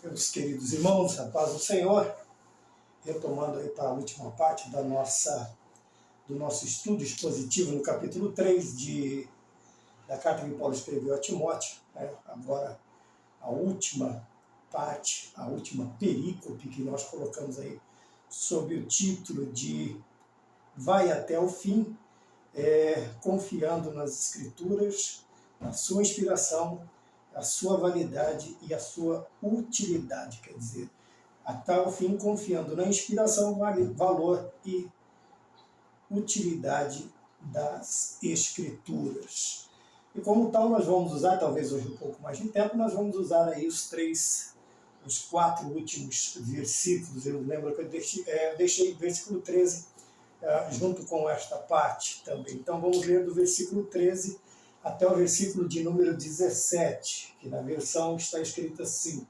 Meus queridos irmãos, a paz do Senhor, retomando aí para a última parte do nosso estudo expositivo no capítulo 3 da carta que Paulo escreveu a Timóteo, né? Agora a última parte, a última perícope que nós colocamos aí sob o título de Vai até o fim, confiando nas Escrituras, na sua inspiração, a sua validade e a sua utilidade, quer dizer, até o fim confiando na inspiração, valor e utilidade das Escrituras. E como tal, nós vamos usar, talvez hoje um pouco mais de tempo, nós vamos usar aí os 4 últimos versículos. Eu lembro que eu deixei o versículo 13 junto com esta parte também. Então vamos ler do versículo 13 até o versículo de número 17, que na versão está escrito assim: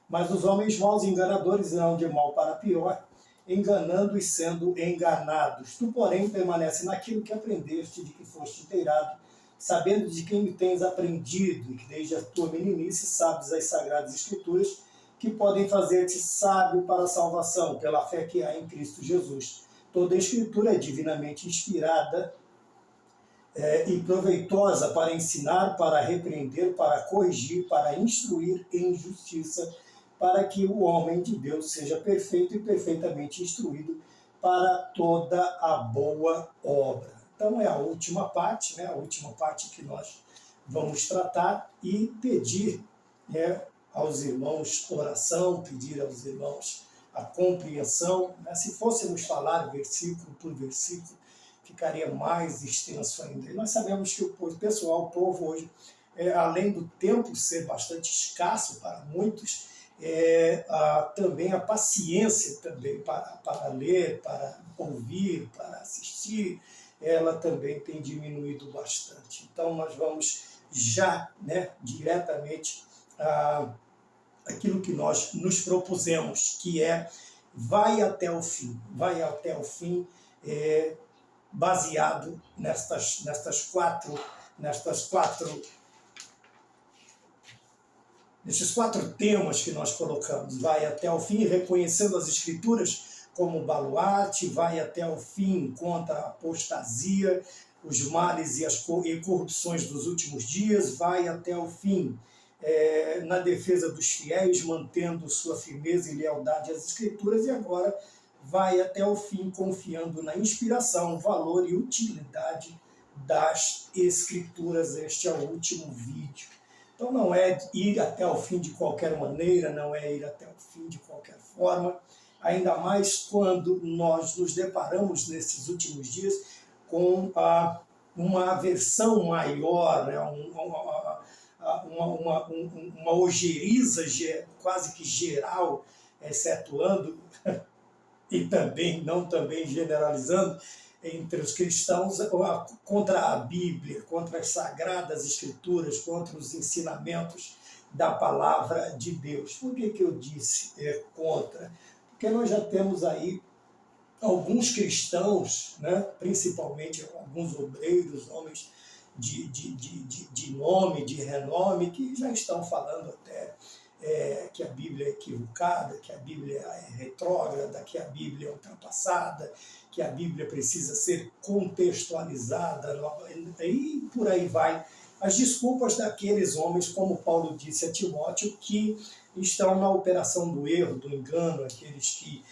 Mas os homens maus e enganadores irão de mal para pior, enganando e sendo enganados. Tu, porém, permanece naquilo que aprendeste, de que foste inteirado, sabendo de quem tens aprendido, e que desde a tua meninice sabes as sagradas Escrituras, que podem fazer-te sábio para a salvação, pela fé que há em Cristo Jesus. Toda a Escritura é divinamente inspirada e proveitosa para ensinar, para repreender, para corrigir, para instruir em justiça, para que o homem de Deus seja perfeito e perfeitamente instruído para toda a boa obra. Então é a última parte, né? A última parte que nós vamos tratar e pedir, aos irmãos oração, pedir aos irmãos a compreensão, né? Se fôssemos falar versículo por versículo, ficaria mais extenso ainda. E nós sabemos que o povo hoje, além do tempo ser bastante escasso para muitos, também a paciência também para ler, para ouvir, para assistir, ela também tem diminuído bastante. Então nós vamos já, diretamente aquilo que nós nos propusemos, que vai até o fim, baseado nesses quatro temas que nós colocamos. Vai até o fim, reconhecendo as Escrituras como baluarte, vai até o fim contra a apostasia, os males e corrupções dos últimos dias, vai até o fim na defesa dos fiéis, mantendo sua firmeza e lealdade às Escrituras, e agora vai até o fim confiando na inspiração, valor e utilidade das Escrituras. Este é o último vídeo. Então não é ir até o fim de qualquer maneira, não é ir até o fim de qualquer forma, ainda mais quando nós nos deparamos nesses últimos dias com uma aversão maior, uma ojeriza quase que geral, excetuando e não também generalizando, entre os cristãos, contra a Bíblia, contra as sagradas Escrituras, contra os ensinamentos da palavra de Deus. Por que eu disse contra? Porque nós já temos aí alguns cristãos, principalmente alguns obreiros, homens de nome, de renome, que já estão falando até que a Bíblia é equivocada, que a Bíblia é retrógrada, que a Bíblia é ultrapassada, que a Bíblia precisa ser contextualizada, e por aí vai. As desculpas daqueles homens, como Paulo disse a Timóteo, que estão na operação do erro, do engano, aqueles que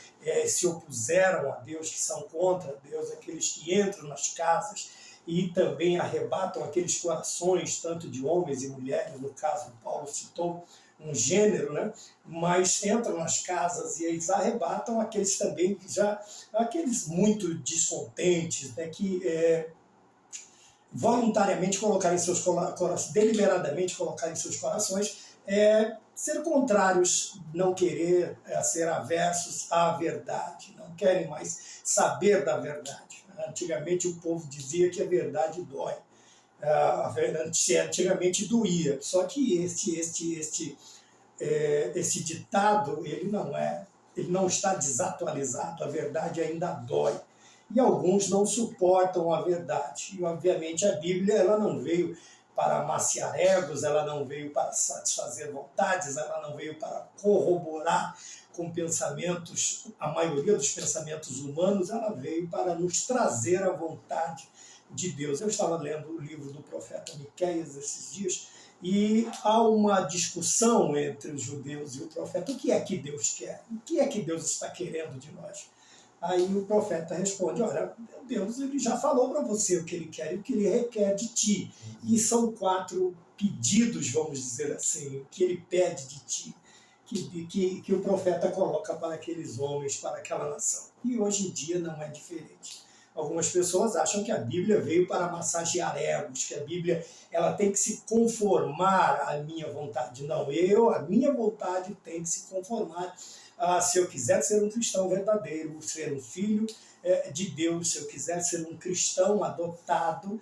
se opuseram a Deus, que são contra Deus, aqueles que entram nas casas e também arrebatam aqueles corações, tanto de homens e mulheres, no caso Paulo citou um gênero, mas entram nas casas e eles arrebatam aqueles também que aqueles muito descontentes, que voluntariamente colocarem seus corações, deliberadamente colocarem seus corações, ser contrários, não querer ser aversos à verdade, não querem mais saber da verdade. Antigamente o povo dizia que a verdade dói. Antigamente doía, só que esse ditado ele não está desatualizado, a verdade ainda dói. E alguns não suportam a verdade. E obviamente a Bíblia ela não veio para amaciar egos, ela não veio para satisfazer vontades, ela não veio para corroborar com pensamentos, a maioria dos pensamentos humanos, ela veio para nos trazer a vontade de Deus. Eu estava lendo o livro do profeta Miqueias esses dias, e há uma discussão entre os judeus e o profeta. O que é que Deus quer? O que é que Deus está querendo de nós? Aí o profeta responde, olha, Deus ele já falou para você o que ele quer e o que ele requer de ti. E são 4 pedidos, vamos dizer assim, o que ele pede de ti, que o profeta coloca para aqueles homens, para aquela nação. E hoje em dia não é diferente. Algumas pessoas acham que a Bíblia veio para massagear egos, que a Bíblia ela tem que se conformar à minha vontade. Não, a minha vontade tem que se conformar. Se eu quiser ser um cristão verdadeiro, ser um filho de Deus, se eu quiser ser um cristão adotado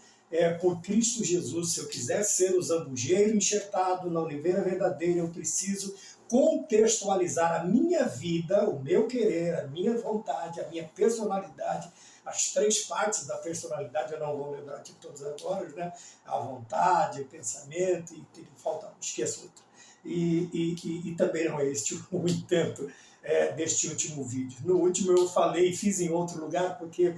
por Cristo Jesus, se eu quiser ser o zambujeiro enxertado na oliveira verdadeira, eu preciso contextualizar a minha vida, o meu querer, a minha vontade, a minha personalidade, as 3 partes da personalidade, eu não vou lembrar de todas agora, né? A vontade, o pensamento, e esqueço outro. E também não é este o intento deste último vídeo. No último eu falei, fiz em outro lugar, porque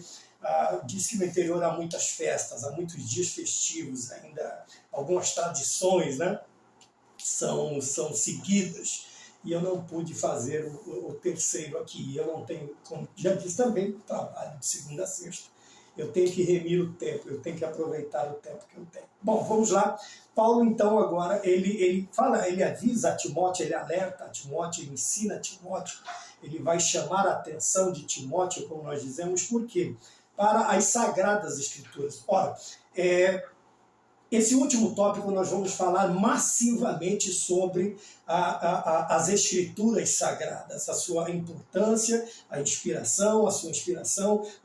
diz que no interior há muitas festas, há muitos dias festivos, ainda algumas tradições, né, são seguidas, e eu não pude fazer o terceiro aqui. Eu não tenho, como já disse também, trabalho de segunda a sexta. Eu tenho que remir o tempo, eu tenho que aproveitar o tempo que eu tenho. Bom, vamos lá. Paulo, então, agora, ele fala, ele avisa a Timóteo, ele alerta a Timóteo, ele ensina a Timóteo, ele vai chamar a atenção de Timóteo, como nós dizemos, por quê? Para as Sagradas Escrituras. Ora, esse último tópico nós vamos falar massivamente sobre as Escrituras Sagradas, a sua importância, a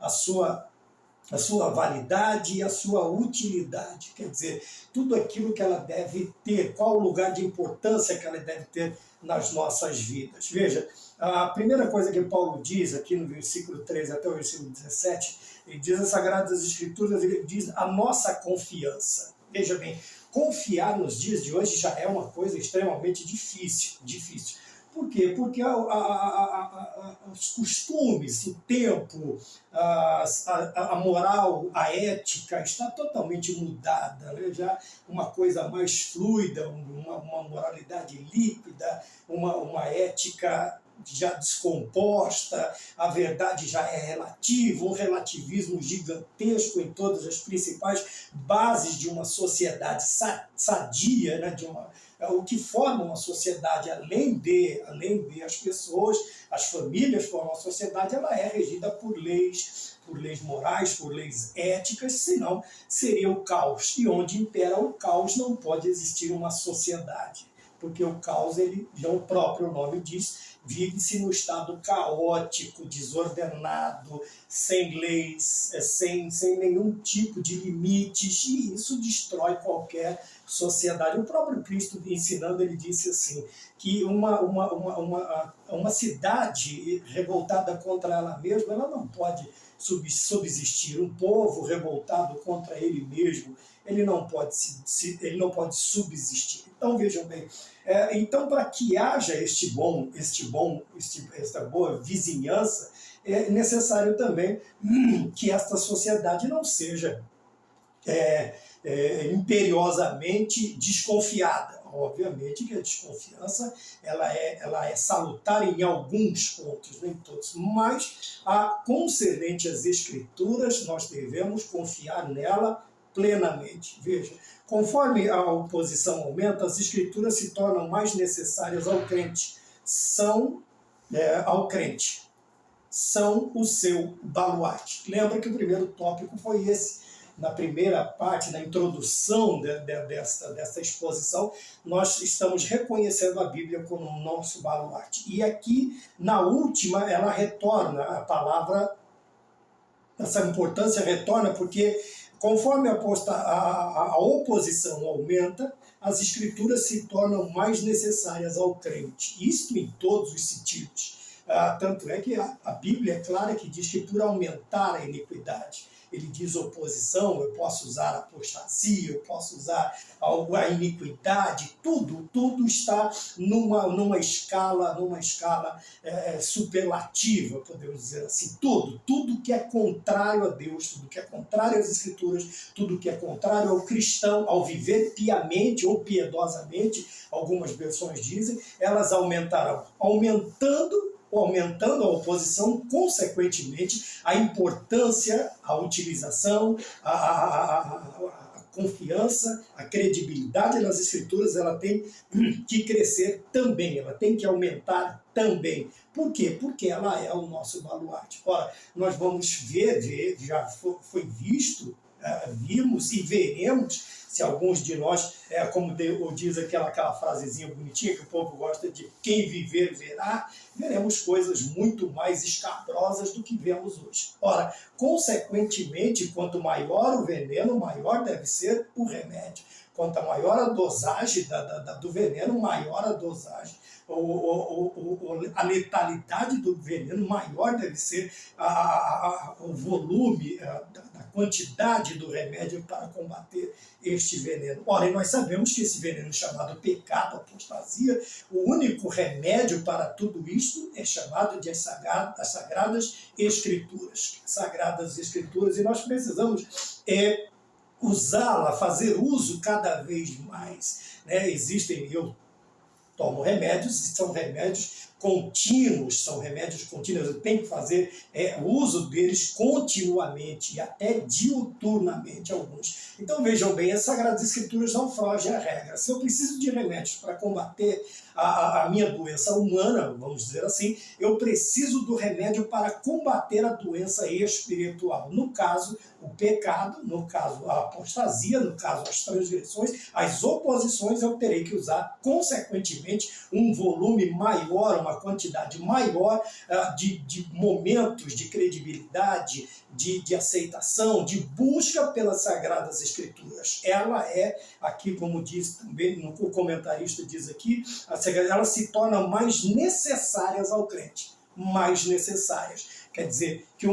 sua validade e a sua utilidade. Quer dizer, tudo aquilo que ela deve ter, qual o lugar de importância que ela deve ter nas nossas vidas. Veja, a primeira coisa que Paulo diz aqui no versículo 13 até o versículo 17, ele diz as Sagradas Escrituras, ele diz a nossa confiança. Veja bem, confiar nos dias de hoje já é uma coisa extremamente difícil. Por quê? Porque os costumes, o tempo, a moral, a ética está totalmente mudada, né? Já uma coisa mais fluida, uma moralidade líquida, uma ética já descomposta, a verdade já é relativa, um relativismo gigantesco em todas as principais bases de uma sociedade sadia, né? O que forma uma sociedade, além de as pessoas, as famílias formam a sociedade, ela é regida por leis morais, por leis éticas, senão seria o caos. E onde impera o caos não pode existir uma sociedade, porque o caos, já o próprio nome diz, vive-se no estado caótico, desordenado, sem leis, sem nenhum tipo de limites, e isso destrói qualquer sociedade. O próprio Cristo, ensinando, ele disse assim, que uma cidade revoltada contra ela mesma, ela não pode subsistir. Um povo revoltado contra ele mesmo, ele não pode subsistir. Então, vejam bem, então, para que haja esta boa vizinhança, é necessário também que esta sociedade não seja imperiosamente desconfiada. Obviamente que a desconfiança ela é salutar em alguns pontos, nem todos, mas concernente às Escrituras, nós devemos confiar nela plenamente. Veja, conforme a oposição aumenta, as Escrituras se tornam mais necessárias ao crente. São o seu baluarte. Lembra que o primeiro tópico foi esse. Na primeira parte, na introdução dessa exposição, nós estamos reconhecendo a Bíblia como o nosso baluarte. E aqui, na última, ela retorna, a palavra, essa importância retorna, porque conforme a oposição aumenta, as Escrituras se tornam mais necessárias ao crente. Isto em todos os sentidos. Tanto é que a Bíblia é clara que diz que por aumentar a iniquidade, ele diz oposição, eu posso usar apostasia, eu posso usar a iniquidade, tudo está numa escala superlativa, podemos dizer assim, tudo que é contrário a Deus, tudo que é contrário às Escrituras, tudo que é contrário ao cristão, ao viver piamente ou piedosamente, algumas versões dizem, elas aumentarão, aumentando a oposição, consequentemente, a importância, a utilização, a confiança, a credibilidade nas Escrituras, ela tem que crescer também, ela tem que aumentar também. Por quê? Porque ela é o nosso baluarte. Ora, nós vamos ver já foi visto, vimos e veremos, se alguns de nós, como diz aquela frasezinha bonitinha que o povo gosta de quem viver verá, veremos coisas muito mais escabrosas do que vemos hoje. Ora, consequentemente, quanto maior o veneno, maior deve ser o remédio. Quanto maior a dosagem do veneno, maior a dosagem. A letalidade do veneno, maior deve ser o volume, da quantidade do remédio para combater este veneno. Ora, e nós sabemos que esse veneno chamado pecado, apostasia, o único remédio para tudo isto é chamado de as Sagradas Escrituras. Sagradas Escrituras, e nós precisamos usá-la, fazer uso cada vez mais. Eu tomo remédios, são remédios contínuos, eu tenho que fazer uso deles continuamente e até diuturnamente alguns. Então vejam bem, as Sagradas Escrituras não fogem à regra. Se eu preciso de remédios para combater a minha doença humana, vamos dizer assim, eu preciso do remédio para combater a doença espiritual. No caso, o pecado, no caso, a apostasia, no caso, as transgressões, as oposições, eu terei que usar, consequentemente, um volume maior, uma quantidade maior de momentos de credibilidade, de aceitação, de busca pelas Sagradas Escrituras. Ela aqui como diz também, o comentarista diz aqui, elas se tornam mais necessárias ao crente. Mais necessárias. Quer dizer, que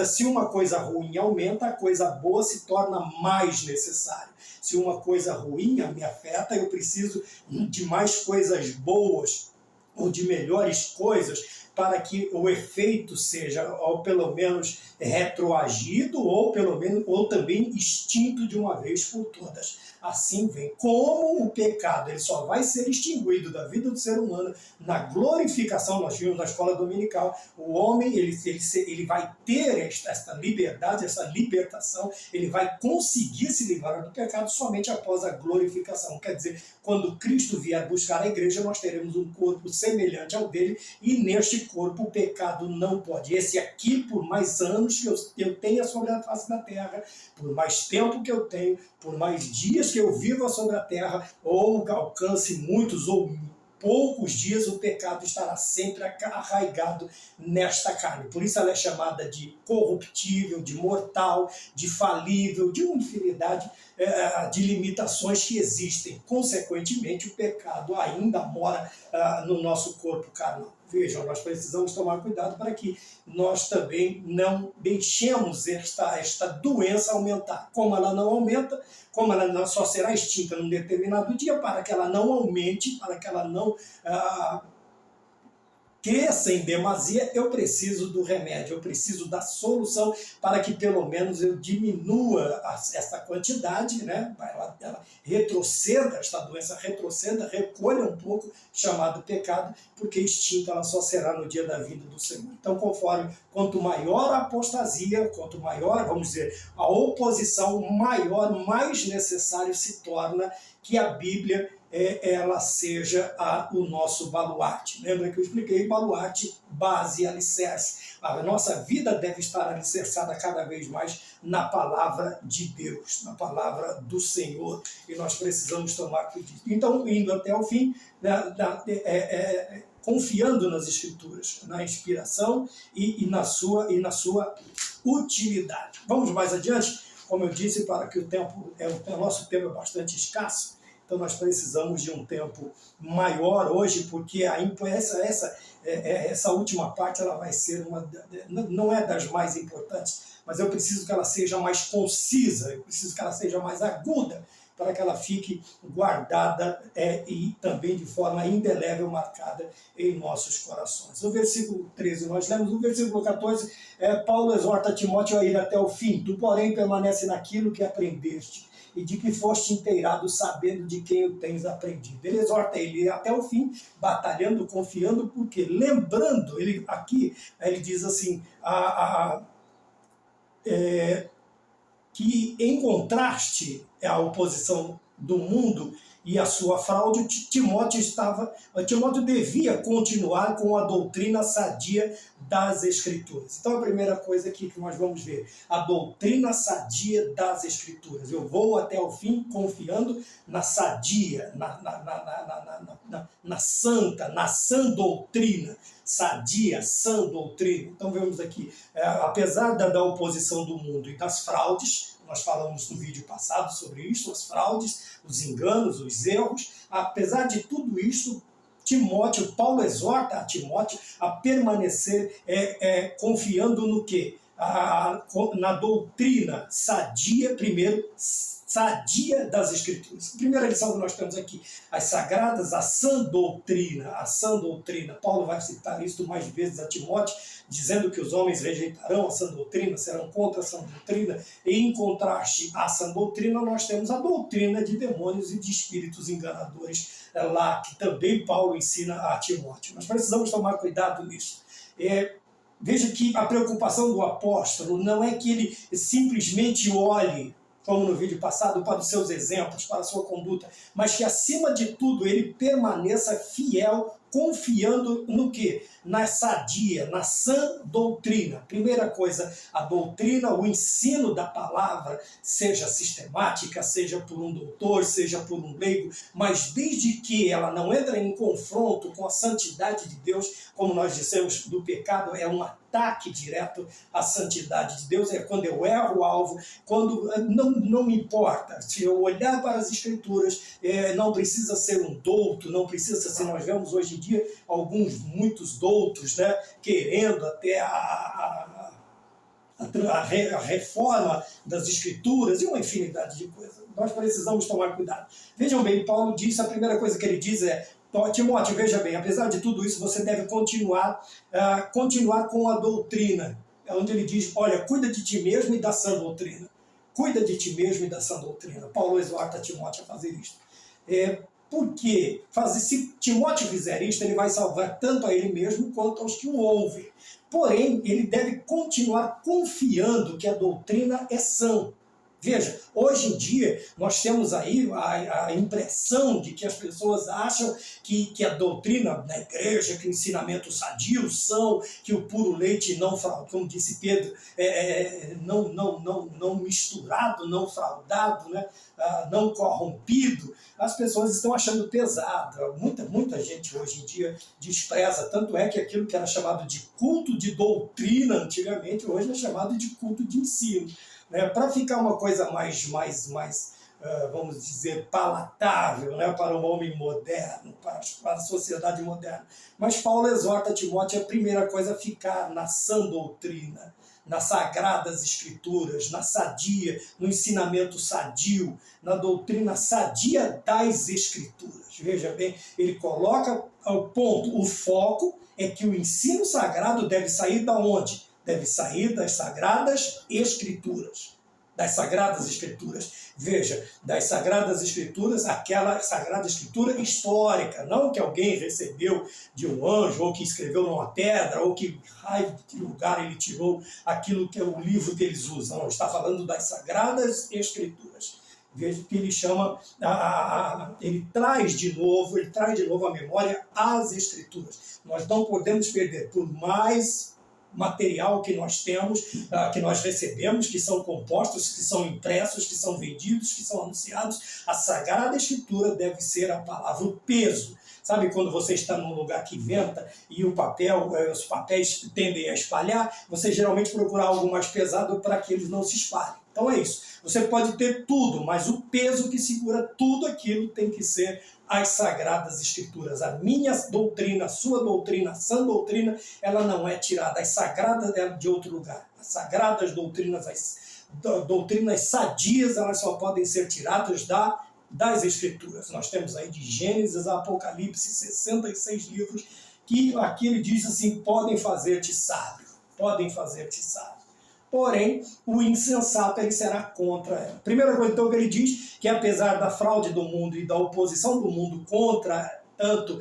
se uma coisa ruim aumenta, a coisa boa se torna mais necessária. Se uma coisa ruim me afeta, eu preciso de mais coisas boas ou de melhores coisas para que o efeito seja, ou pelo menos, retroagido, ou também extinto de uma vez por todas. Assim vem. Como o pecado ele só vai ser extinguido da vida do ser humano na glorificação, nós vimos na escola dominical, o homem ele vai ter esta liberdade, essa libertação, ele vai conseguir se livrar do pecado somente após a glorificação. Quer dizer, quando Cristo vier buscar a igreja, nós teremos um corpo semelhante ao dele, e neste corpo o pecado não pode. Esse aqui, por mais anos que eu tenha sobre a face da terra, por mais tempo que eu tenho, por mais dias que eu viva sobre a terra, ou alcance muitos ou poucos dias, o pecado estará sempre arraigado nesta carne. Por isso ela é chamada de corruptível, de mortal, de falível, de uma infinidade de limitações que existem. Consequentemente, o pecado ainda mora no nosso corpo carnal. Vejam, nós precisamos tomar cuidado para que nós também não deixemos esta doença aumentar. Como ela não aumenta, como ela só será extinta num determinado dia, para que ela não aumente, para que ela não cresça em demasia, eu preciso do remédio, eu preciso da solução para que pelo menos eu diminua essa quantidade, né? Ela retroceda, esta doença retroceda, recolha um pouco, chamado pecado, porque extinta ela só será no dia da vida do Senhor. Então, quanto maior a apostasia, quanto maior, vamos dizer, a oposição, maior, mais necessário se torna que a Bíblia ela seja o nosso baluarte. Lembra que eu expliquei? Baluarte, base e alicerce. A nossa vida deve estar alicerçada cada vez mais na palavra de Deus, na palavra do Senhor, e nós precisamos tomar cuidado. Então, indo até o fim, confiando nas Escrituras, na inspiração e na sua utilidade. Vamos mais adiante? Como eu disse, para que o nosso tempo é bastante escasso, Então nós precisamos de um tempo maior hoje, porque essa última parte ela vai ser não é das mais importantes, mas eu preciso que ela seja mais concisa, eu preciso que ela seja mais aguda, para que ela fique guardada e também de forma indelével marcada em nossos corações. O versículo 13 nós lemos, no versículo 14, Paulo exorta Timóteo a ir até o fim. Tu, porém, permanece naquilo que aprendeste e de que foste inteirado, sabendo de quem o tens aprendido. Ele exorta ele até o fim, batalhando, confiando, porque lembrando, ele diz assim, que em contraste à oposição do mundo e a sua fraude, Timóteo devia continuar com a doutrina sadia das Escrituras. Então a primeira coisa aqui que nós vamos ver, a doutrina sadia das Escrituras. Eu vou até o fim confiando na sadia, na sã doutrina, sadia, sã doutrina. Então vemos aqui, apesar da oposição do mundo e das fraudes, nós falamos no vídeo passado sobre isso, as fraudes, os enganos, os erros, apesar de tudo isso, Paulo exorta a Timóteo a permanecer confiando no quê? Na doutrina sadia, primeiro, sadia das Escrituras. A primeira lição que nós temos aqui, as sagradas, a sã doutrina. Paulo vai citar isso mais vezes a Timóteo, dizendo que os homens rejeitarão a sã doutrina, serão contra a sã doutrina, e em contraste à sã doutrina, nós temos a doutrina de demônios e de espíritos enganadores, lá que também Paulo ensina a Timóteo. Nós precisamos tomar cuidado nisso. Veja que a preocupação do apóstolo não é que ele simplesmente olhe, como no vídeo passado, para os seus exemplos, para a sua conduta, mas que, acima de tudo, ele permaneça fiel, confiando no quê? Na sadia, na sã doutrina. Primeira coisa, a doutrina, o ensino da palavra, seja sistemática, seja por um doutor, seja por um leigo, mas desde que ela não entre em confronto com a santidade de Deus, como nós dissemos do pecado, é um ataque direto à santidade de Deus, é quando eu erro o alvo, quando não me importa, se eu olhar para as Escrituras, não precisa ser um douto, não precisa ser, nós vemos hoje em dia muitos doutos, né, querendo até a reforma das Escrituras e uma infinidade de coisas. Nós precisamos tomar cuidado. Vejam bem, Paulo diz, a primeira coisa que ele diz é: Timóteo, veja bem, apesar de tudo isso, você deve continuar com a doutrina. É onde ele diz, olha, cuida de ti mesmo e da sã doutrina. Cuida de ti mesmo e da sã doutrina. Paulo exorta Timóteo a fazer isso. Porque se Timóteo fizer isto, ele vai salvar tanto a ele mesmo quanto aos que o ouvem. Porém, ele deve continuar confiando que a doutrina é sã. Veja, hoje em dia nós temos aí a impressão de que as pessoas acham que a doutrina da igreja, que o ensinamento sadio, são, que o puro leite não, como disse Pedro, não misturado, não fraudado, né? Não corrompido, as pessoas estão achando pesado. Muita gente hoje em dia despreza, tanto é que aquilo que era chamado de culto de doutrina antigamente, hoje é chamado de culto de ensino. Para ficar uma coisa mais vamos dizer, palatável, né, para o homem moderno, para a sociedade moderna. Mas Paulo exorta Timóteo, a primeira coisa, ficar na sã doutrina, nas sagradas Escrituras, na sadia, no ensinamento sadio, na doutrina sadia das Escrituras. Veja bem, ele coloca ao ponto, o foco é que o ensino sagrado deve sair da onde? Deve sair das Sagradas Escrituras. Das Sagradas Escrituras. Veja, das Sagradas Escrituras, aquela Sagrada Escritura histórica, não que alguém recebeu de um anjo, ou que escreveu numa pedra, ou que raio de lugar ele tirou aquilo que é o livro que eles usam. Não, está falando das Sagradas Escrituras. Veja que ele chama, ele traz de novo à memória as Escrituras. Nós não podemos perder, por mais material que nós temos, que nós recebemos, que são compostos, que são impressos, que são vendidos, que são anunciados. A Sagrada Escritura deve ser a palavra, o peso. Sabe quando você está num lugar que venta e os papéis tendem a espalhar, você geralmente procura algo mais pesado para que eles não se espalhem. Então é isso. Você pode ter tudo, mas o peso que segura tudo aquilo tem que ser as Sagradas Escrituras. A minha doutrina, a sua doutrina, a sã doutrina, ela não é tirada. As sagradas é de outro lugar. As sagradas doutrinas, as doutrinas sadias, elas só podem ser tiradas das Escrituras. Nós temos aí de Gênesis a Apocalipse, 66 livros, que aqui ele diz assim, podem fazer-te sábio. Podem fazer-te sábio. Porém, o insensato ele será contra ela. Primeira coisa, então, que ele diz, que apesar da fraude do mundo e da oposição do mundo contra tanto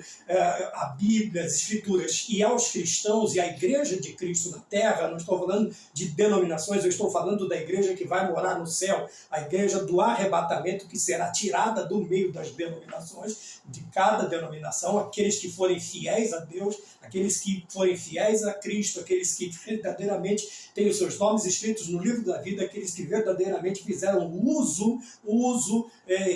a Bíblia, as Escrituras e aos cristãos e à Igreja de Cristo na Terra, não estou falando de denominações, eu estou falando da igreja que vai morar no céu, a igreja do arrebatamento que será tirada do meio das denominações, de cada denominação, aqueles que forem fiéis a Deus, aqueles que forem fiéis a Cristo, aqueles que verdadeiramente têm os seus nomes escritos no livro da vida, aqueles que verdadeiramente fizeram uso,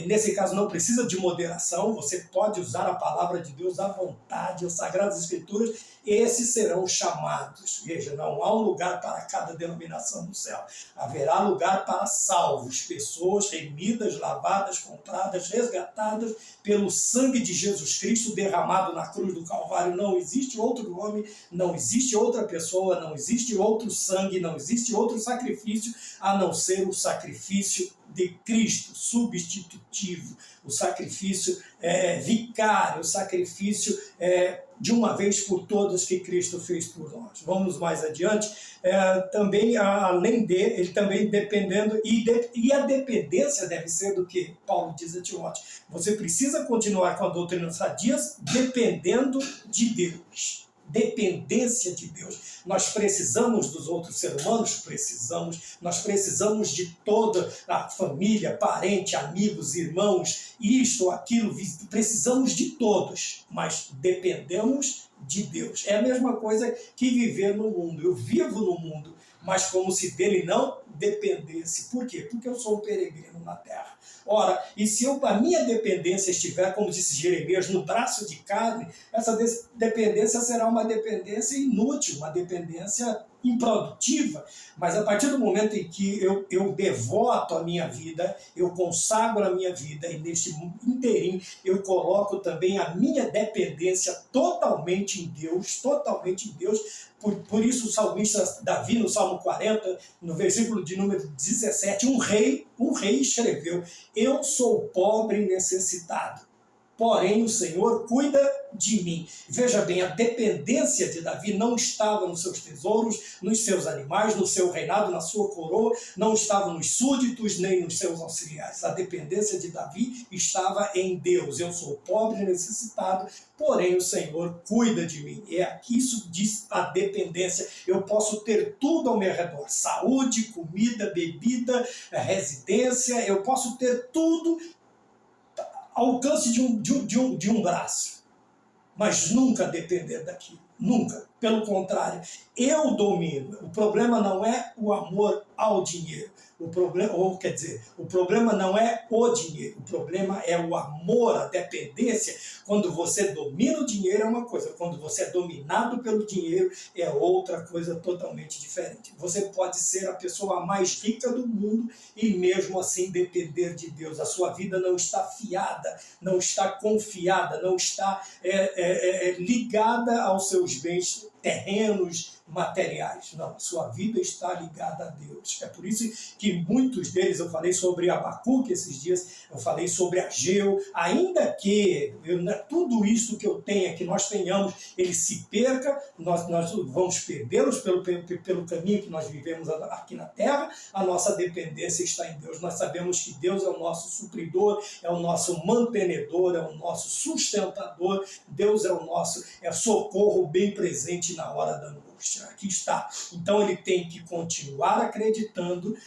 nesse caso não precisa de moderação, você pode usar a palavra de Deus à vontade, as Sagradas Escrituras, esses serão chamados. Veja, não há um lugar para cada denominação no céu. Haverá lugar para salvos, pessoas remidas, lavadas, compradas, resgatadas pelo sangue de Jesus Cristo derramado na cruz do Calvário. Não existe outro nome, não existe outra pessoa, não existe outro sangue, não existe outro sacrifício, a não ser o sacrifício de Cristo, substitutivo, o sacrifício vicário, o sacrifício de uma vez por todas que Cristo fez por nós. Vamos mais adiante, também além ele também dependendo, e a dependência deve ser do que Paulo diz a Timóteo, você precisa continuar com a doutrina sadia dependendo de Deus. Dependência de Deus. Nós precisamos dos outros seres humanos? Precisamos. Nós precisamos de toda a família, parente, amigos, irmãos, isto, aquilo, precisamos de todos, mas dependemos de Deus. É a mesma coisa que viver no mundo. Eu vivo no mundo, mas como se dele não dependesse. Por quê? Porque eu sou um peregrino na terra. Ora, e se a minha dependência estiver, como disse Jeremias, no braço de carne, essa dependência será uma dependência inútil, uma dependência improdutiva, mas a partir do momento em que eu devoto a minha vida, eu consagro a minha vida e neste inteirinho eu coloco também a minha dependência totalmente em Deus, por isso o salmista Davi, no Salmo 40, no versículo de número 17, um rei escreveu, eu sou pobre e necessitado, porém o Senhor cuida de mim. Veja bem, a dependência de Davi não estava nos seus tesouros, nos seus animais, no seu reinado, na sua coroa, não estava nos súditos, nem nos seus auxiliares. A dependência de Davi estava em Deus. Eu sou pobre e necessitado, porém o Senhor cuida de mim. É aqui isso diz a dependência. Eu posso ter tudo ao meu redor, saúde, comida, bebida, residência, eu posso ter tudo ao alcance de um braço, mas nunca depender daquilo, nunca. Pelo contrário, eu domino. O problema não é o amor ao dinheiro, o problema não é o dinheiro, o problema é o amor, a dependência. Quando você domina o dinheiro é uma coisa, quando você é dominado pelo dinheiro é outra coisa totalmente diferente. Você pode ser a pessoa mais rica do mundo e mesmo assim depender de Deus. A sua vida não está fiada, não está confiada, não está ligada aos seus bens terrenos, materiais. Não, a sua vida está ligada a Deus. É por isso que muitos deles, eu falei sobre Abacuque esses dias, eu falei sobre Ageu, ainda que tudo isto que eu tenha, que nós tenhamos, ele se perca, nós vamos perdê-los pelo caminho que nós vivemos aqui na Terra, a nossa dependência está em Deus. Nós sabemos que Deus é o nosso supridor, é o nosso mantenedor, é o nosso sustentador, Deus é o nosso socorro bem presente na hora da angústia. Aqui está. Então ele tem que continuar acreditando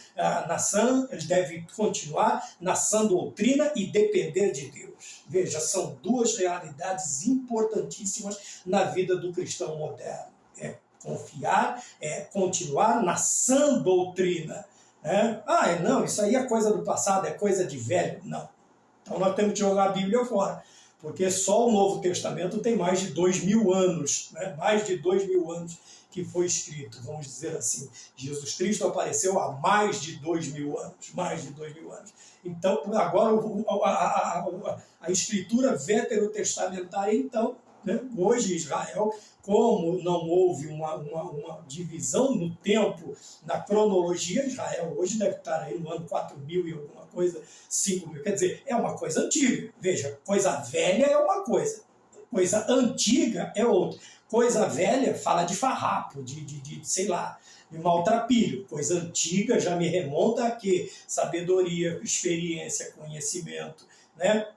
ele deve continuar na sã doutrina e depender de Deus. Veja, são duas realidades importantíssimas na vida do cristão moderno. É confiar, é continuar na sã doutrina. Não, isso aí é coisa do passado, é coisa de velho. Não. Então nós temos que jogar a Bíblia fora. Porque só o Novo Testamento tem mais de 2000 anos, mais de 2000 anos que foi escrito, vamos dizer assim. Jesus Cristo apareceu há mais de 2000 anos, mais de 2000 anos. Então, agora a escritura veterotestamentária, então, né, hoje Israel, como não houve uma divisão no tempo, na cronologia, Israel hoje deve estar aí no ano 4000 e alguma coisa, 5000, quer dizer, é uma coisa antiga. Veja, coisa velha é uma coisa antiga é outra. Coisa velha fala de farrapo, sei lá, de maltrapilho. Coisa antiga já me remonta a quê? Sabedoria, experiência, conhecimento, né?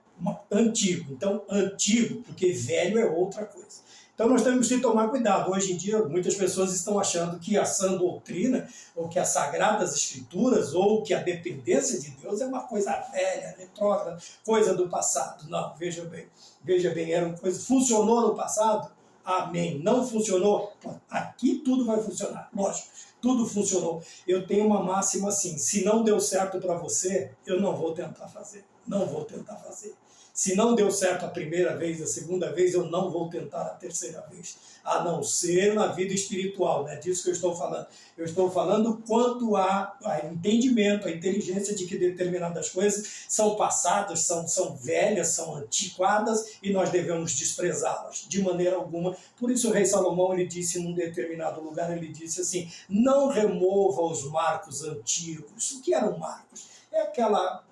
Antigo. Então, antigo, porque velho é outra coisa. Então, nós temos que tomar cuidado. Hoje em dia, muitas pessoas estão achando que a sã doutrina, ou que as sagradas escrituras, ou que a dependência de Deus é uma coisa velha, retrógrada, coisa do passado. Não, veja bem, era uma coisa, funcionou no passado? Amém. Não funcionou? Aqui tudo vai funcionar, lógico, tudo funcionou. Eu tenho uma máxima assim, se não deu certo para você, eu não vou tentar fazer, não vou tentar fazer. Se não deu certo a primeira vez, a segunda vez, eu não vou tentar a terceira vez. A não ser na vida espiritual, né? Disso que eu estou falando. Eu estou falando quanto a entendimento, a inteligência de que determinadas coisas são passadas, são velhas, são antiquadas e nós devemos desprezá-las de maneira alguma. Por isso o rei Salomão, ele disse num determinado lugar, ele disse assim, não remova os marcos antigos. O que eram marcos? É aquela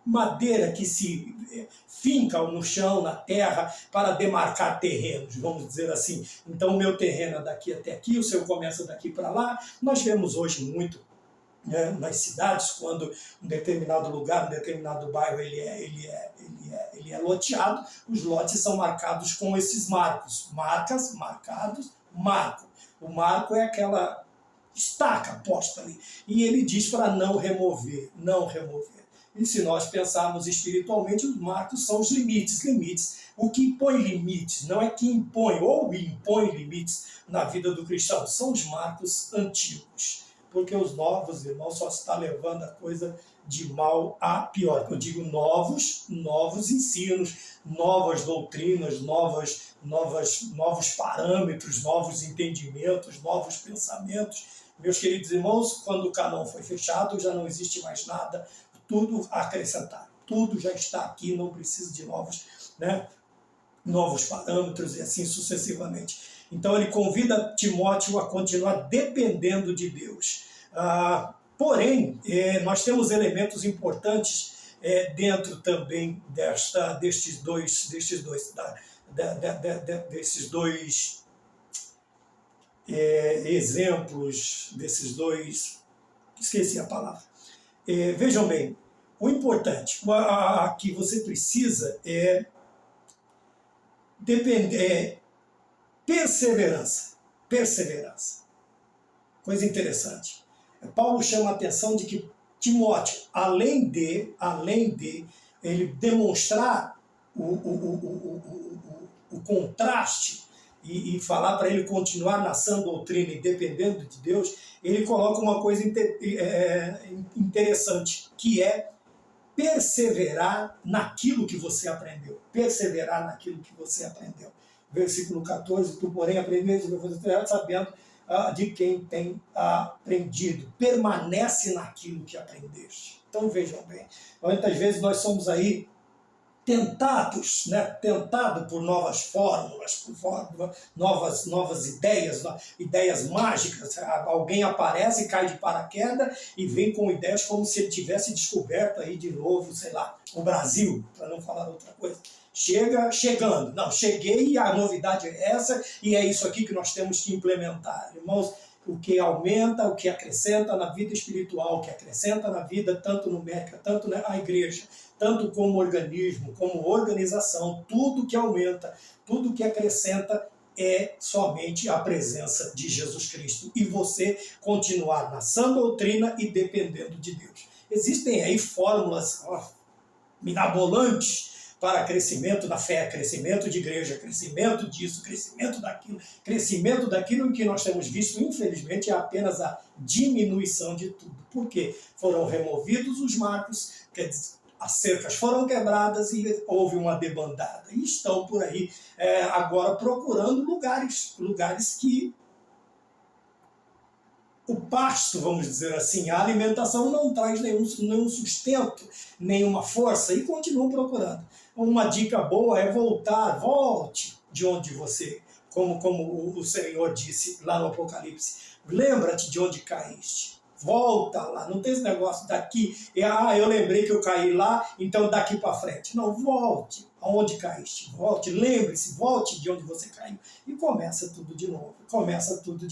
madeira que se finca no chão, na terra, para demarcar terrenos, vamos dizer assim. Então, o meu terreno é daqui até aqui, o seu começa daqui para lá. Nós vemos hoje muito, né, nas cidades, quando um determinado lugar, um determinado bairro, ele é loteado, os lotes são marcados com esses marcos. Marcas, marcados, marco. O marco é aquela estaca posta ali. E ele diz para não remover, não remover. E se nós pensarmos espiritualmente, os marcos são os limites. Limites. O que impõe limites não é que impõe ou impõe limites na vida do cristão, são os marcos antigos. Porque os novos, irmãos, só está levando a coisa de mal a pior. Eu digo novos ensinos, novas doutrinas, novos parâmetros, novos entendimentos, novos pensamentos. Meus queridos irmãos, quando o cânon foi fechado, já não existe mais nada, tudo a acrescentar. Tudo já está aqui, não precisa de novos parâmetros e assim sucessivamente. Então ele convida Timóteo a continuar dependendo de Deus. Porém, nós temos elementos importantes dentro também desses dois exemplos, desses dois... Esqueci a palavra. Vejam bem, o importante, que você precisa perseverança. Coisa interessante. Paulo chama a atenção de que Timóteo, além de ele demonstrar o contraste e falar para ele continuar na sã doutrina e dependendo de Deus, ele coloca uma coisa interessante, que é perseverar naquilo que você aprendeu. Perseverar naquilo que você aprendeu. Versículo 14, tu porém aprendeste sabendo de quem tem aprendido. Permanece naquilo que aprendeste. Então vejam bem, muitas vezes nós somos aí tentados por novas fórmulas, por novas ideias mágicas. Alguém aparece e cai de paraquedas e vem com ideias como se ele tivesse descoberto aí de novo, sei lá, o Brasil, para não falar outra coisa. Chegando. Não, cheguei e a novidade é essa e é isso aqui que nós temos que implementar. Irmãos, o que aumenta, o que acrescenta na vida espiritual, o que acrescenta na vida tanto numérica, tanto na igreja, tanto como organismo, como organização, tudo que aumenta, tudo que acrescenta é somente a presença de Jesus Cristo e você continuar na sã doutrina e dependendo de Deus. Existem aí fórmulas mirabolantes para crescimento da fé, crescimento de igreja, crescimento disso, crescimento daquilo que nós temos visto, infelizmente, é apenas a diminuição de tudo. Por quê? Foram removidos os marcos, as cercas foram quebradas e houve uma debandada. E estão por aí agora procurando lugares que o pasto, vamos dizer assim, a alimentação não traz nenhum sustento, nenhuma força, e continuam procurando. Uma dica boa é volte de onde você, como o Senhor disse lá no Apocalipse, lembra-te de onde caíste. Volta lá, não tem esse negócio daqui, eu lembrei que eu caí lá, então daqui para frente. Não, volte aonde caíste, volte, lembre-se, volte de onde você caiu e começa tudo de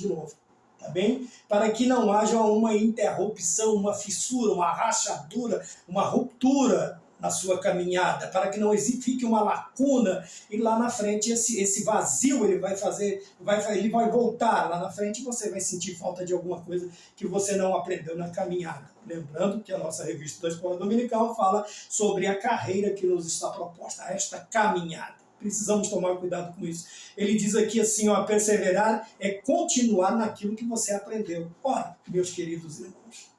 novo, tá bem? Para que não haja uma interrupção, uma fissura, uma rachadura, uma ruptura na sua caminhada, para que não fique uma lacuna e lá na frente esse vazio ele vai voltar lá na frente e você vai sentir falta de alguma coisa que você não aprendeu na caminhada. Lembrando que a nossa revista da Escola Dominical fala sobre a carreira que nos está proposta, esta caminhada. Precisamos tomar cuidado com isso. Ele diz aqui assim, ó, perseverar é continuar naquilo que você aprendeu. Ora, meus queridos irmãos,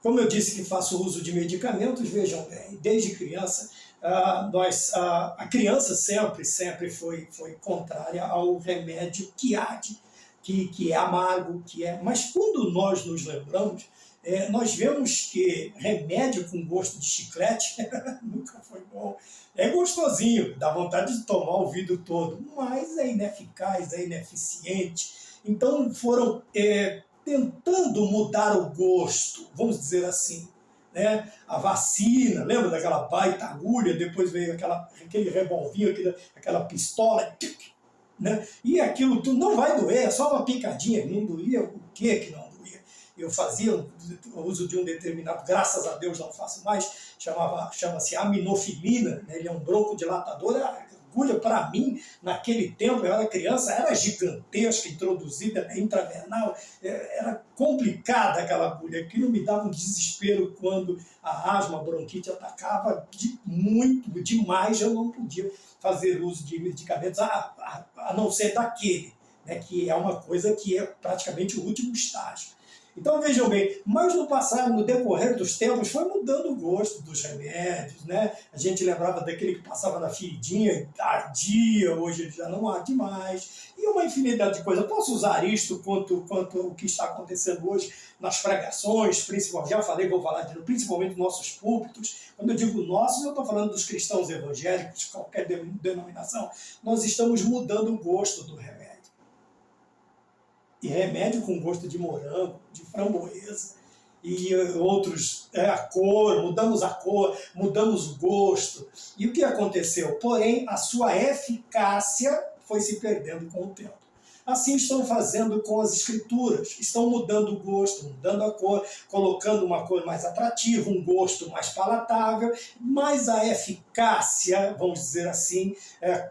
como eu disse que faço uso de medicamentos, vejam bem, desde criança, a criança sempre foi contrária ao remédio que é amargo, mas quando nós nos lembramos, nós vemos que remédio com gosto de chiclete nunca foi bom. É gostosinho, dá vontade de tomar o vidro todo, mas é ineficaz, é ineficiente. Então foram tentando mudar o gosto, vamos dizer assim. Né? A vacina, lembra daquela baita agulha, depois veio aquele revolvinho, aquela pistola, né? E aquilo tudo não vai doer, é só uma picadinha, não doía, o que não doía? Eu fazia o uso de um determinado, graças a Deus não faço mais, chama-se aminofilina, né? Ele é um broncodilatador, a agulha para mim, naquele tempo, eu era criança, era gigantesca, introduzida intravernal, era complicada aquela agulha, aquilo me dava um desespero quando a asma, a bronquite atacava demais, eu não podia fazer uso de medicamentos, a não ser daquele, né, que é uma coisa que é praticamente o último estágio. Então vejam bem, mas no passado, no decorrer dos tempos, foi mudando o gosto dos remédios, né? A gente lembrava daquele que passava na feridinha e ardia, hoje ele já não arde mais, e uma infinidade de coisas. Eu posso usar isto quanto o que está acontecendo hoje nas pregações, principalmente, já falei, vou falar de novo, principalmente nos nossos púlpitos. Quando eu digo nossos, eu estou falando dos cristãos evangélicos, qualquer denominação. Nós estamos mudando o gosto do remédio. E remédio com gosto de morango, de framboesa, e outros, mudamos a cor, mudamos o gosto. E o que aconteceu? Porém, a sua eficácia foi se perdendo com o tempo. Assim estão fazendo com as escrituras, estão mudando o gosto, mudando a cor, colocando uma cor mais atrativa, um gosto mais palatável, mas a eficácia, vamos dizer assim,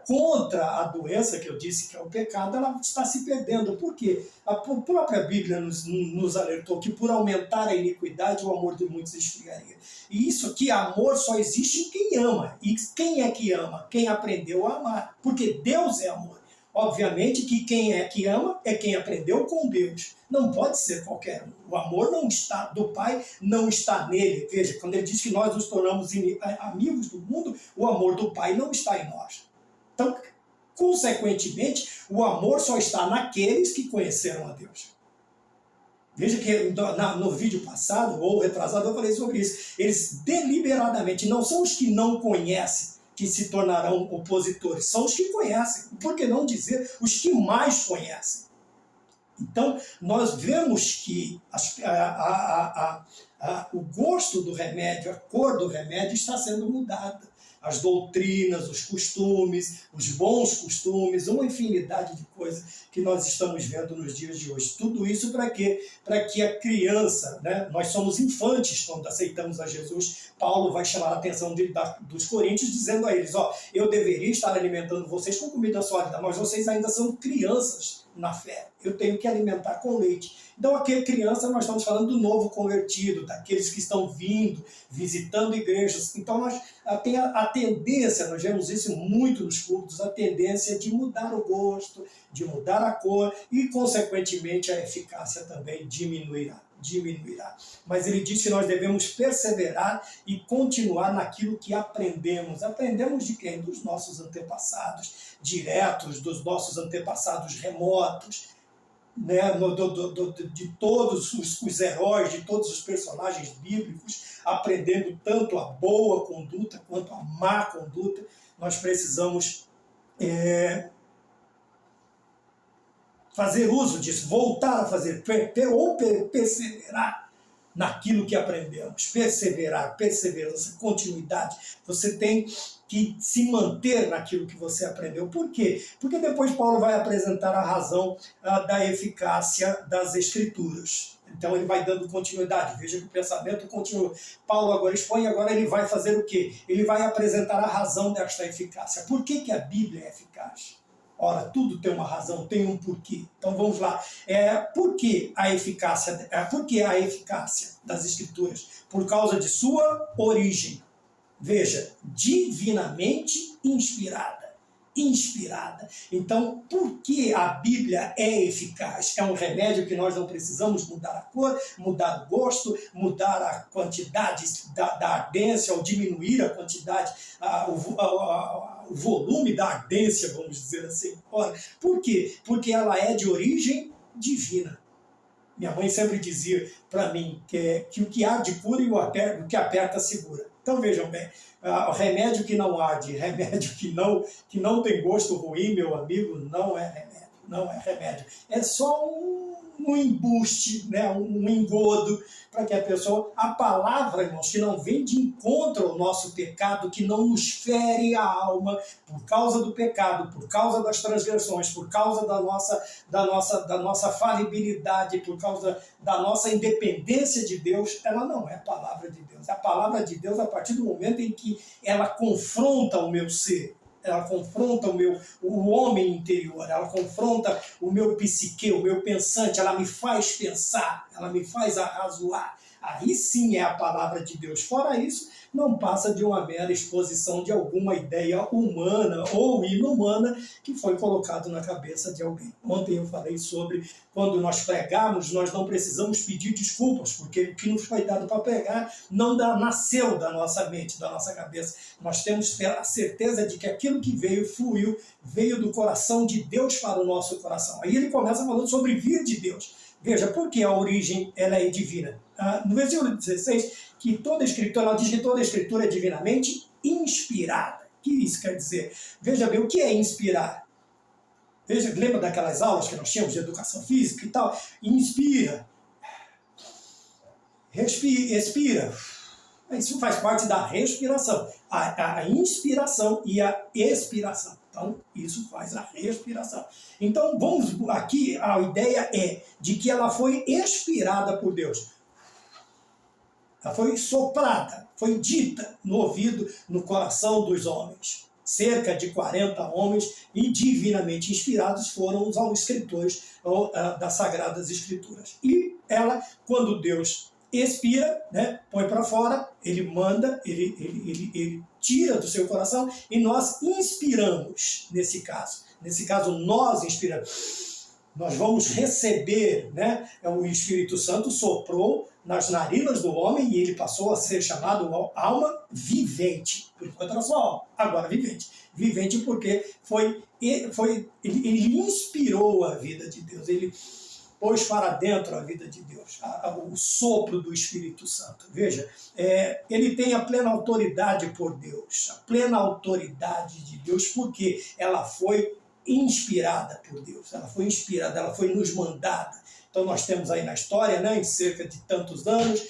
contra a doença que eu disse que é o pecado, ela está se perdendo. Por quê? A própria Bíblia nos alertou que por aumentar a iniquidade o amor de muitos esfriaria. E isso aqui, amor, só existe em quem ama. E quem é que ama? Quem aprendeu a amar. Porque Deus é amor. Obviamente que quem é que ama é quem aprendeu com Deus. Não pode ser qualquer um. O amor não está do Pai, não está nele. Veja, quando ele diz que nós nos tornamos amigos do mundo, o amor do Pai não está em nós. Então, consequentemente, o amor só está naqueles que conheceram a Deus. Veja que no vídeo passado, ou retrasado, eu falei sobre isso. Eles deliberadamente não são os que não conhecem que se tornarão opositores, são os que conhecem. Por que não dizer os que mais conhecem? Então, nós vemos que o gosto do remédio, a cor do remédio está sendo mudada. As doutrinas, os costumes, os bons costumes, uma infinidade de coisas que nós estamos vendo nos dias de hoje. Tudo isso para quê? Para que a criança, né? Nós somos infantes quando aceitamos a Jesus. Paulo vai chamar a atenção dos coríntios, dizendo a eles, eu deveria estar alimentando vocês com comida sólida, mas vocês ainda são crianças na fé. Eu tenho que alimentar com leite. Então, aqui a criança, nós estamos falando do novo convertido, daqueles que estão vindo, visitando igrejas. Então, nós tem a tendência, nós vemos isso muito nos cultos, a tendência de mudar o gosto, de mudar a cor e, consequentemente, a eficácia também diminuirá. Mas ele diz que nós devemos perseverar e continuar naquilo que aprendemos. Aprendemos de quem? Dos nossos antepassados diretos, dos nossos antepassados remotos. né, de todos os heróis, de todos os personagens bíblicos, aprendendo tanto a boa conduta quanto a má conduta. Nós precisamos fazer uso disso, voltar a fazer, ou perseverar naquilo que aprendemos. Perseverança, continuidade. Você tem que se manter naquilo que você aprendeu. Por quê? Porque depois Paulo vai apresentar a razão da eficácia das Escrituras. Então ele vai dando continuidade. Veja que o pensamento continua. Paulo agora expõe, agora ele vai fazer o quê? Ele vai apresentar a razão desta eficácia. Por que a Bíblia é eficaz? Ora, tudo tem uma razão, tem um porquê. Então vamos lá. Por que a eficácia das Escrituras? Por causa de sua origem. Veja, divinamente inspirada. Então, por que a Bíblia é eficaz? É um remédio que nós não precisamos mudar a cor, mudar o gosto, mudar a quantidade da ardência, ou diminuir a quantidade, o volume da ardência, vamos dizer assim. Ora, por quê? Porque ela é de origem divina. Minha mãe sempre dizia para mim que o que arde cura e o que aperta segura. Então vejam bem, remédio que não arde, remédio que não tem gosto ruim, meu amigo, não é remédio. Não é remédio. É só um embuste, né? Um engodo para que a pessoa... A palavra, irmãos, que não vem de encontro ao nosso pecado, que não nos fere a alma por causa do pecado, por causa das transgressões, por causa da nossa falibilidade, por causa da nossa independência de Deus, ela não é a palavra de Deus. É a palavra de Deus a partir do momento em que ela confronta o meu ser. Ela confronta o homem interior, ela confronta o meu psique, o meu pensante, ela me faz pensar, ela me faz arrazoar. Aí sim é a palavra de Deus. Fora isso, não passa de uma mera exposição de alguma ideia humana ou inumana que foi colocado na cabeça de alguém. Ontem eu falei sobre quando nós pregamos, nós não precisamos pedir desculpas, porque o que nos foi dado para pregar não nasceu da nossa mente, da nossa cabeça. Nós temos a certeza de que aquilo que fluiu, veio do coração de Deus para o nosso coração. Aí ele começa falando sobre vir de Deus. Veja, por que a origem ela é divina? No versículo 16, que toda escritura, ela diz que toda escritura é divinamente inspirada. O que isso quer dizer? Veja bem, o que é inspirar? Veja, lembra daquelas aulas que nós tínhamos de educação física e tal? Inspira, expira. Isso faz parte da respiração. A inspiração e a expiração. Então, isso faz a respiração. Então, vamos aqui, a ideia é de que ela foi expirada por Deus. Ela foi soprada, foi dita no ouvido, no coração dos homens. Cerca de 40 homens e divinamente inspirados foram os escritores das Sagradas Escrituras. E ela, quando Deus expira, né, põe para fora, ele manda, ele tira do seu coração e nós inspiramos nesse caso. Nesse caso, nós inspiramos. Nós vamos receber, né, o Espírito Santo soprou nas narinas do homem e ele passou a ser chamado alma vivente. Por enquanto era só alma, agora vivente. Vivente porque ele inspirou a vida de Deus, ele pôs para dentro a vida de Deus, o sopro do Espírito Santo. Veja, ele tem a plena autoridade por Deus, a plena autoridade de Deus, porque ela foi inspirada por Deus, ela foi inspirada, ela foi nos mandada. Então nós temos aí na história, né, em cerca de tantos anos,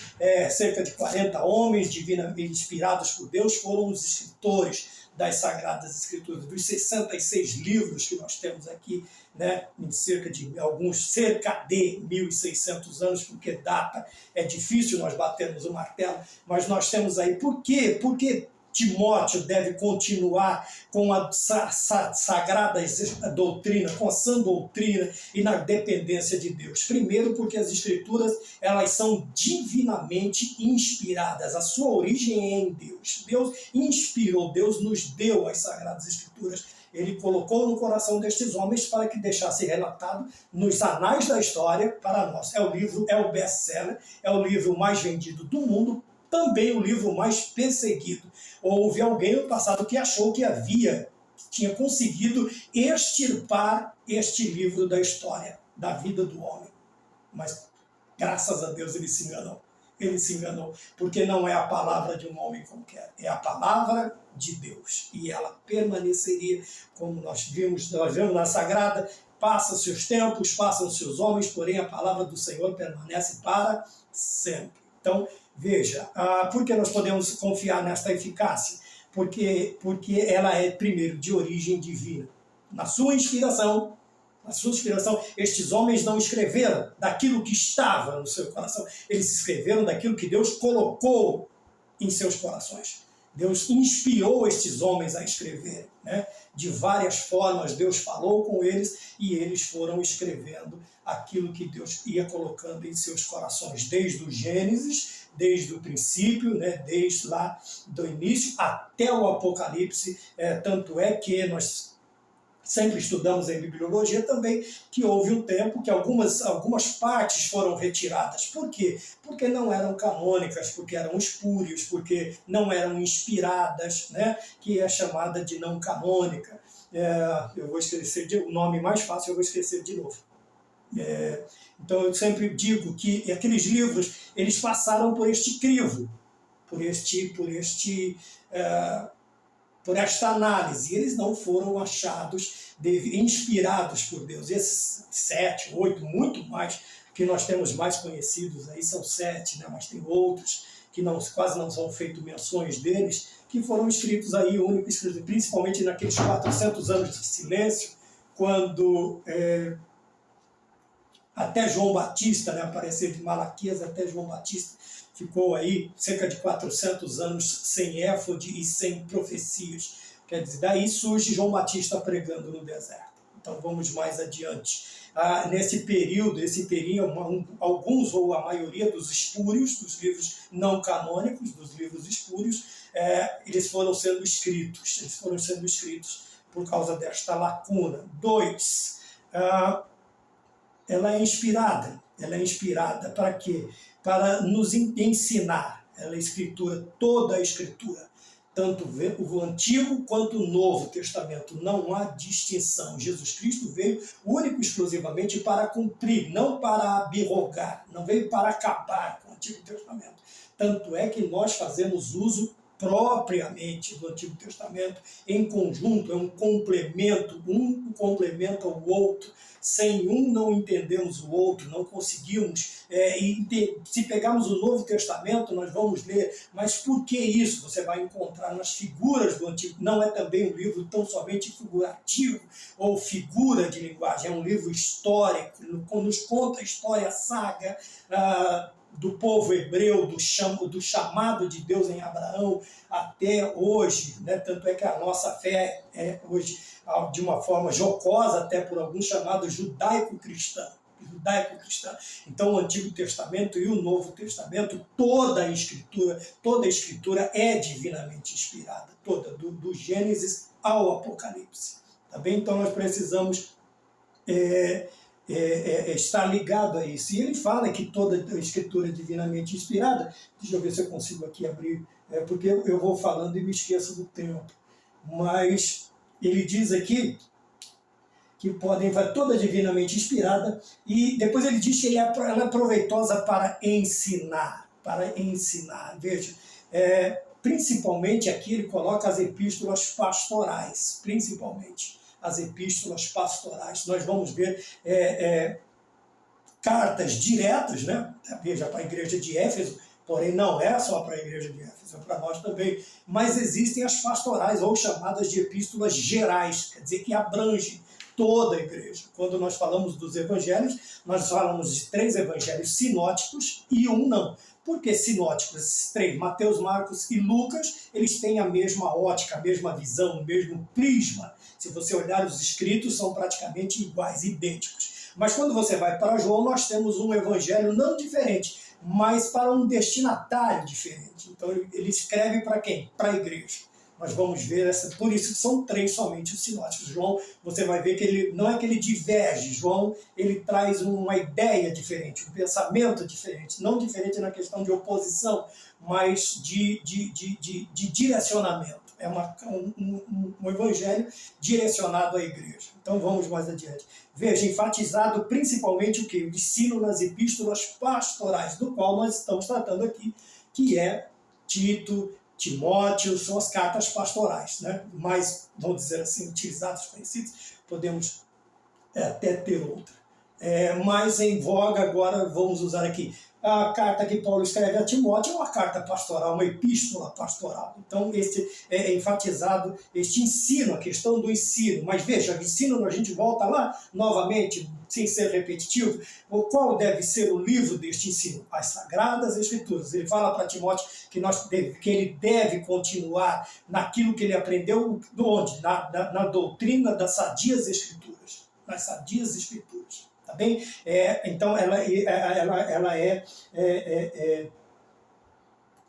cerca de 40 homens divinamente inspirados por Deus foram os escritores das Sagradas Escrituras, dos 66 livros que nós temos aqui, né, em cerca de 1.600 anos, porque data é difícil nós batermos o martelo, mas nós temos aí, por quê? Porque Timóteo deve continuar com a sagrada doutrina, com a sã doutrina e na dependência de Deus. Primeiro, porque as Escrituras elas são divinamente inspiradas. A sua origem é em Deus. Deus inspirou, Deus nos deu as Sagradas Escrituras. Ele colocou no coração destes homens para que deixasse relatado nos anais da história para nós. É o best-seller, é o livro mais vendido do mundo, também o livro mais perseguido. Houve alguém no passado que achou que tinha conseguido extirpar este livro da história. da vida do homem. Mas, graças a Deus, ele se enganou. Ele se enganou, porque não é a palavra de um homem qualquer, é a palavra de Deus. E ela permaneceria, como nós vimos na Sagrada, passa-se os tempos, passam-se os homens, porém a palavra do Senhor permanece para sempre. Então, veja, por que nós podemos confiar nesta eficácia? Porque ela é, primeiro, de origem divina. Na sua inspiração, estes homens não escreveram daquilo que estava no seu coração, eles escreveram daquilo que Deus colocou em seus corações. Deus inspirou estes homens a escreverem, né? De várias formas Deus falou com eles e eles foram escrevendo aquilo que Deus ia colocando em seus corações, desde o Gênesis, desde o princípio, né? Desde lá do início até o Apocalipse, tanto é que nós sempre estudamos em bibliologia também que houve um tempo que algumas partes foram retiradas. Por quê? Porque não eram canônicas, porque eram espúrios, porque não eram inspiradas, né? Que é chamada de não canônica. Eu vou esquecer o nome mais fácil, eu vou esquecer de novo. Então eu sempre digo que aqueles livros eles passaram por este crivo, por esta análise, eles não foram achados, inspirados por Deus. Esses 7, 8, muito mais, que nós temos mais conhecidos, aí são 7, né? Mas tem outros que quase não são feitas menções deles, que foram escritos aí, únicos, principalmente naqueles 400 anos de silêncio, quando até João Batista, né, aparecer de Malaquias até João Batista, ficou aí cerca de 400 anos sem éfode e sem profecias. Quer dizer, daí surge João Batista pregando no deserto. Então vamos mais adiante. Nesse período, alguns ou a maioria dos espúrios, dos livros não canônicos, dos livros espúrios, eles foram sendo escritos por causa desta lacuna. 2. Ela é inspirada para quê? Para nos ensinar. Ela é escritura, toda a escritura, tanto o Antigo quanto o Novo Testamento, não há distinção. Jesus Cristo veio único e exclusivamente para cumprir, não para abrogar, não veio para acabar com o Antigo Testamento. Tanto é que nós fazemos uso propriamente do Antigo Testamento em conjunto, é um complemento, um complementa o outro. Sem um não entendemos o outro, não conseguimos. Se pegarmos o Novo Testamento, nós vamos ler, mas por que isso? Você vai encontrar nas figuras do Antigo. Não é também um livro tão somente figurativo ou figura de linguagem, é um livro histórico, nos conta a história, a saga do povo hebreu, do chamado de Deus em Abraão até hoje, né? Tanto é que a nossa fé é hoje, de uma forma jocosa, até por alguns chamados judaico-cristã. Então o Antigo Testamento e o Novo Testamento, toda a Escritura é divinamente inspirada, toda, do Gênesis ao Apocalipse. Tá bem? Então nós precisamos está ligado a isso. E ele fala que toda a Escritura é divinamente inspirada. Deixa eu ver se eu consigo aqui abrir, porque eu vou falando e me esqueço do tempo. Mas ele diz aqui que toda divinamente inspirada, e depois ele diz que ela é proveitosa para ensinar. Veja, principalmente aqui ele coloca as epístolas pastorais, principalmente as epístolas pastorais. Nós vamos ver cartas diretas, né? Veja, para a igreja de Éfeso, porém não é só para a igreja de Éfeso, é para nós também. Mas existem as pastorais, ou chamadas de epístolas gerais, quer dizer que abrangem toda a igreja. Quando nós falamos dos evangelhos, nós falamos de 3 evangelhos sinóticos e um não. Por que sinóticos? Esses 3, Mateus, Marcos e Lucas, eles têm a mesma ótica, a mesma visão, o mesmo prisma. Se você olhar os escritos, são praticamente iguais, idênticos. Mas quando você vai para João, nós temos um evangelho não diferente, mas para um destinatário diferente. Então ele escreve para quem? Para a igreja. Nós vamos ver por isso que são 3 somente os sinóticos. João, você vai ver que ele não é que ele diverge. João, ele traz uma ideia diferente, um pensamento diferente, não diferente na questão de oposição, mas de direcionamento. É um evangelho direcionado à igreja. Então vamos mais adiante. Veja, enfatizado principalmente o quê? O ensino nas epístolas pastorais, do qual nós estamos tratando aqui, que é Tito, Timóteo, são as cartas pastorais, né? Mais, vamos dizer assim, utilizadas, conhecidas, podemos até ter outra. Mais em voga agora, vamos usar aqui. A carta que Paulo escreve a Timóteo é uma carta pastoral, uma epístola pastoral. Então, é enfatizado este ensino, a questão do ensino. Mas veja, o ensino, a gente volta lá novamente, sem ser repetitivo. Qual deve ser o livro deste ensino? As Sagradas Escrituras. Ele fala para Timóteo que ele deve continuar naquilo que ele aprendeu, onde? Na doutrina das sadias Escrituras. Nas sadias Escrituras. Tá bem? Então, ela é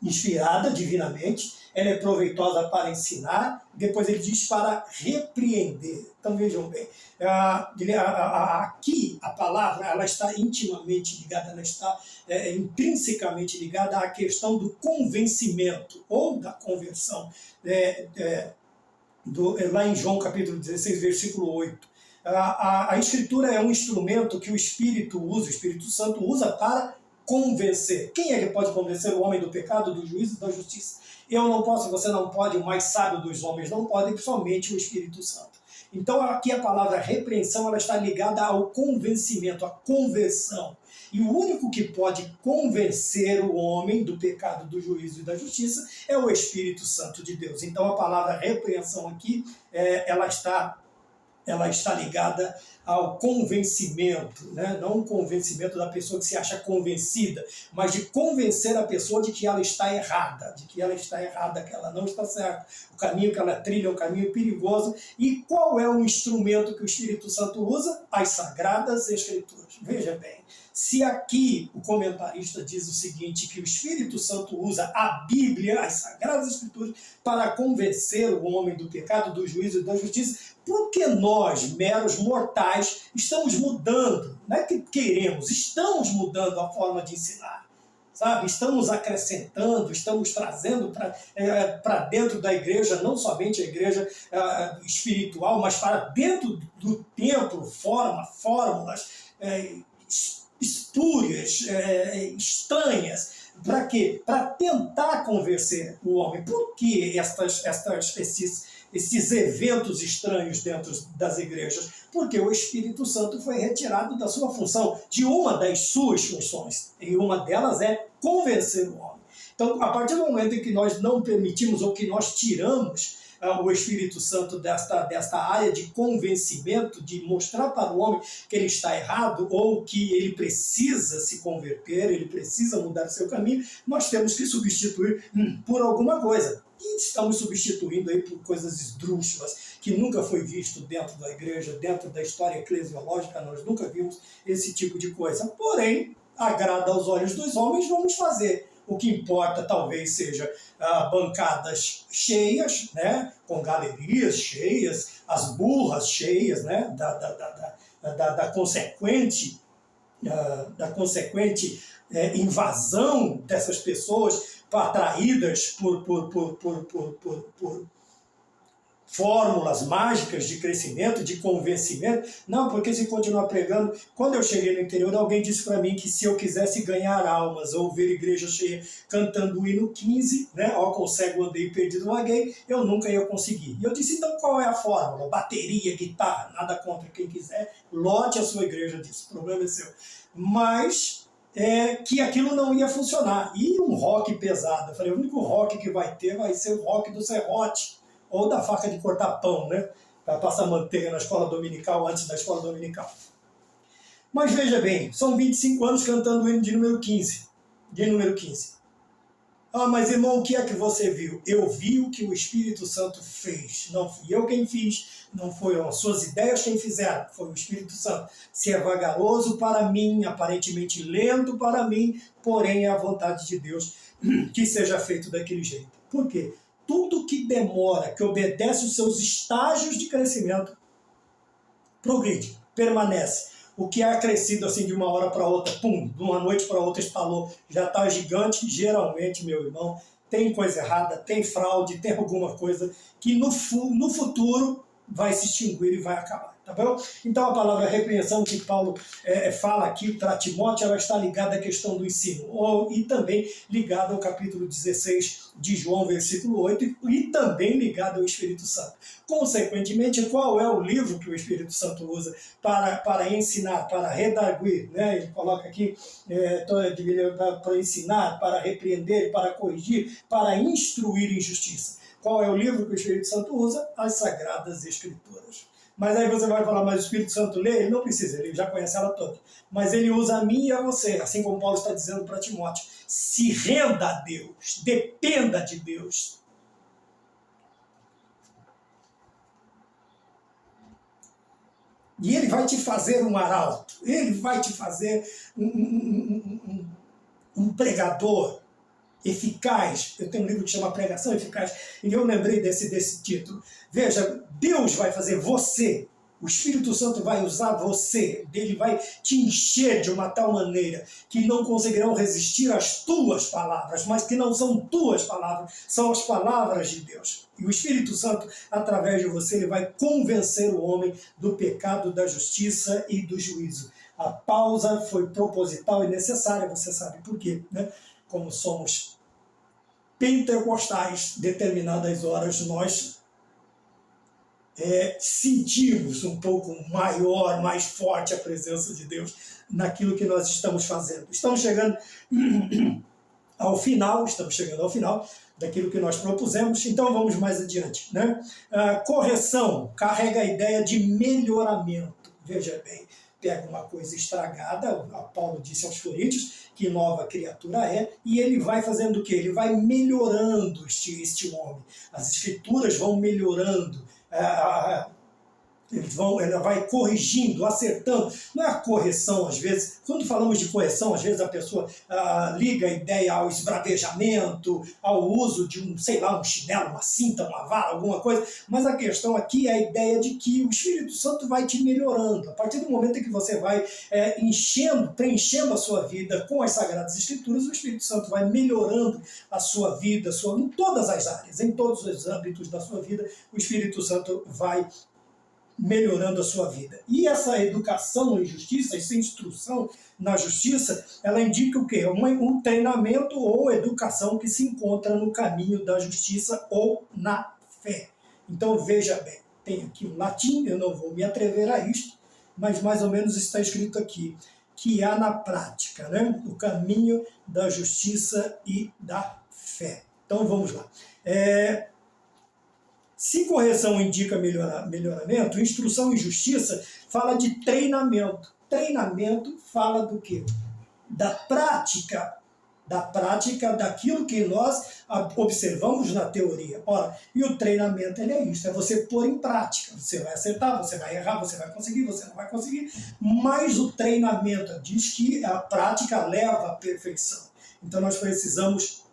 inspirada divinamente, ela é proveitosa para ensinar, depois ele diz para repreender. Então, vejam bem, aqui a palavra ela está intimamente ligada, ela está intrinsecamente ligada à questão do convencimento ou da conversão. Lá em João capítulo 16, versículo 8. A Escritura é um instrumento que o Espírito Santo usa para convencer. Quem é que pode convencer o homem do pecado, do juízo e da justiça? Eu não posso, você não pode, o mais sábio dos homens não pode, somente o Espírito Santo. Então aqui a palavra repreensão ela está ligada ao convencimento, à conversão. E o único que pode convencer o homem do pecado, do juízo e da justiça é o Espírito Santo de Deus. Então a palavra repreensão aqui, ela está ligada ao convencimento, né? Não o convencimento da pessoa que se acha convencida, mas de convencer a pessoa de que ela está errada, que ela não está certa. O caminho que ela trilha é um caminho perigoso. E qual é o instrumento que o Espírito Santo usa? As Sagradas Escrituras. Veja bem, se aqui o comentarista diz o seguinte, que o Espírito Santo usa a Bíblia, as Sagradas Escrituras, para convencer o homem do pecado, do juízo e da justiça, porque nós, meros mortais, estamos mudando, não é que queremos, estamos mudando a forma de ensinar, sabe? Estamos acrescentando, estamos trazendo para dentro da igreja, não somente a igreja espiritual, mas para dentro do templo, fórmulas espúrias, estranhas. Para quê? Para tentar convencer o homem. Por que esses eventos estranhos dentro das igrejas? Porque o Espírito Santo foi retirado da sua função, de uma das suas funções, e uma delas é convencer o homem. Então, a partir do momento em que nós não permitimos ou que nós tiramos o Espírito Santo desta área de convencimento, de mostrar para o homem que ele está errado ou que ele precisa se converter, ele precisa mudar seu caminho, nós temos que substituir por alguma coisa. E estamos substituindo aí por coisas esdrúxulas, que nunca foi visto dentro da igreja, dentro da história eclesiológica, nós nunca vimos esse tipo de coisa. Porém, agrada aos olhos dos homens, vamos fazer. O que importa talvez seja bancadas cheias, né, com galerias cheias, as burras cheias, né, da consequente invasão dessas pessoas atraídas por fórmulas mágicas de crescimento, de convencimento. Não, porque se continuar pregando... Quando eu cheguei no interior, alguém disse para mim que se eu quisesse ganhar almas ou ver igreja cheia cantando o hino 15, né, ó, com cego andei perdido vaguei, eu nunca ia conseguir. E eu disse, então qual é a fórmula? Bateria, guitarra, nada contra quem quiser, lote a sua igreja disso, o problema é seu. Mas... que aquilo não ia funcionar. E um rock pesado. Eu falei, o único rock que vai ter vai ser o rock do serrote, ou da faca de cortar pão, né? Para passar manteiga na escola dominical, antes da escola dominical. Mas veja bem, são 25 anos cantando o hino de número 15. Ah, mas irmão, o que é que você viu? Eu vi o que o Espírito Santo fez. Não fui eu quem fiz, não foram as suas ideias quem fizeram, foi o Espírito Santo. Se é vagaroso para mim, aparentemente lento para mim, porém é a vontade de Deus que seja feito daquele jeito. Por quê? Tudo que demora, que obedece os seus estágios de crescimento, progride, permanece. O que é crescido assim de uma hora para outra, pum, de uma noite para outra estalou, já está gigante, geralmente, meu irmão, tem coisa errada, tem fraude, tem alguma coisa que no futuro vai se extinguir e vai acabar, tá bom? Então a palavra repreensão que Paulo fala aqui para Timóteo, ela está ligada à questão do ensino, e também ligada ao capítulo 16 de João, versículo 8, e também ligada ao Espírito Santo. Consequentemente, qual é o livro que o Espírito Santo usa para ensinar, para redarguir, né? Ele coloca aqui para ensinar, para repreender, para corrigir, para instruir em justiça. Qual é o livro que o Espírito Santo usa? As Sagradas Escrituras. Mas aí você vai falar, mas o Espírito Santo lê? Ele não precisa, ele já conhece ela toda. Mas ele usa a mim e a você, assim como Paulo está dizendo para Timóteo. Se renda a Deus, dependa de Deus. E ele vai te fazer um arauto, ele vai te fazer um pregador eficaz. Eu tenho um livro que chama Pregação Eficaz, e eu lembrei desse título. Veja, Deus vai fazer você, o Espírito Santo vai usar você, ele vai te encher de uma tal maneira que não conseguirão resistir às tuas palavras, mas que não são tuas palavras, são as palavras de Deus. E o Espírito Santo, através de você, ele vai convencer o homem do pecado, da justiça e do juízo. A pausa foi proposital e necessária, você sabe por quê, né? Como somos pentecostais, determinadas horas nós sentimos um pouco maior, mais forte a presença de Deus naquilo que nós estamos fazendo. Estamos chegando ao final daquilo que nós propusemos, então vamos mais adiante, né? Correção carrega a ideia de melhoramento. Veja bem, pega uma coisa estragada, Paulo disse aos Coríntios que nova criatura é, e ele vai fazendo o quê? Ele vai melhorando este homem. As escrituras vão melhorando, ela vai corrigindo, acertando. Não é a correção, às vezes, quando falamos de correção, às vezes a pessoa liga a ideia ao esbravejamento, ao uso de um chinelo, uma cinta, uma vara, alguma coisa, mas a questão aqui é a ideia de que o Espírito Santo vai te melhorando. A partir do momento em que você vai preenchendo a sua vida com as Sagradas Escrituras, o Espírito Santo vai melhorando a sua vida, em todas as áreas, em todos os âmbitos da sua vida, o Espírito Santo vai melhorando a sua vida. E essa educação em justiça, essa instrução na justiça, ela indica o quê? Um treinamento ou educação que se encontra no caminho da justiça ou na fé. Então veja bem, tem aqui um latim, eu não vou me atrever a isto, mas mais ou menos está escrito aqui, que há na prática, né? O caminho da justiça e da fé. Então vamos lá. Se correção indica melhoramento, instrução e justiça fala de treinamento. Treinamento fala do quê? Da prática daquilo que nós observamos na teoria. Ora, e o treinamento é isso, é você pôr em prática. Você vai acertar, você vai errar, você vai conseguir, você não vai conseguir, mas o treinamento diz que a prática leva à perfeição. Então nós precisamos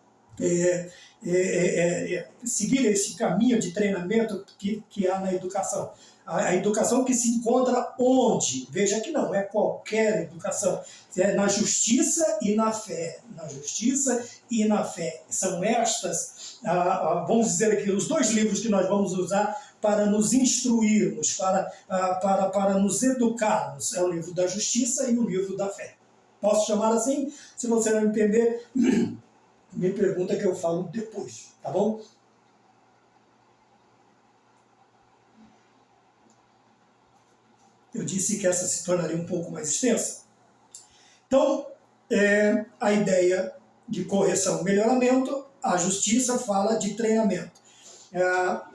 seguir esse caminho de treinamento que há na educação. A educação que se encontra onde? Veja que não é qualquer educação. É na justiça e na fé. Na justiça e na fé. São estas, vamos dizer aqui, os dois livros que nós vamos usar para nos instruirmos, para nos educarmos. É o livro da justiça e o livro da fé. Posso chamar assim? Se você não entender, me pergunta que eu falo depois, tá bom? Eu disse que essa se tornaria um pouco mais extensa. Então, a ideia de correção e melhoramento, a justiça fala de treinamento.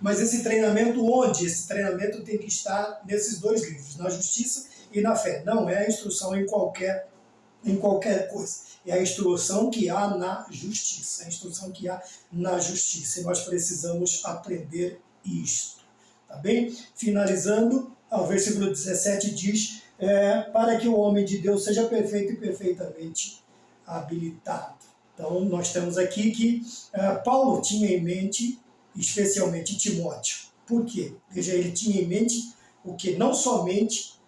Mas esse treinamento, onde? Esse treinamento tem que estar nesses dois livros, na justiça e na fé. Não é a instrução em qualquer coisa. É a instrução que há na justiça. A instrução que há na justiça. E nós precisamos aprender isto. Tá bem? Finalizando, o versículo 17 diz, para que o homem de Deus seja perfeito e perfeitamente habilitado. Então, nós temos aqui que Paulo tinha em mente, especialmente Timóteo. Por quê? Veja, ele tinha em mente o que? Não somente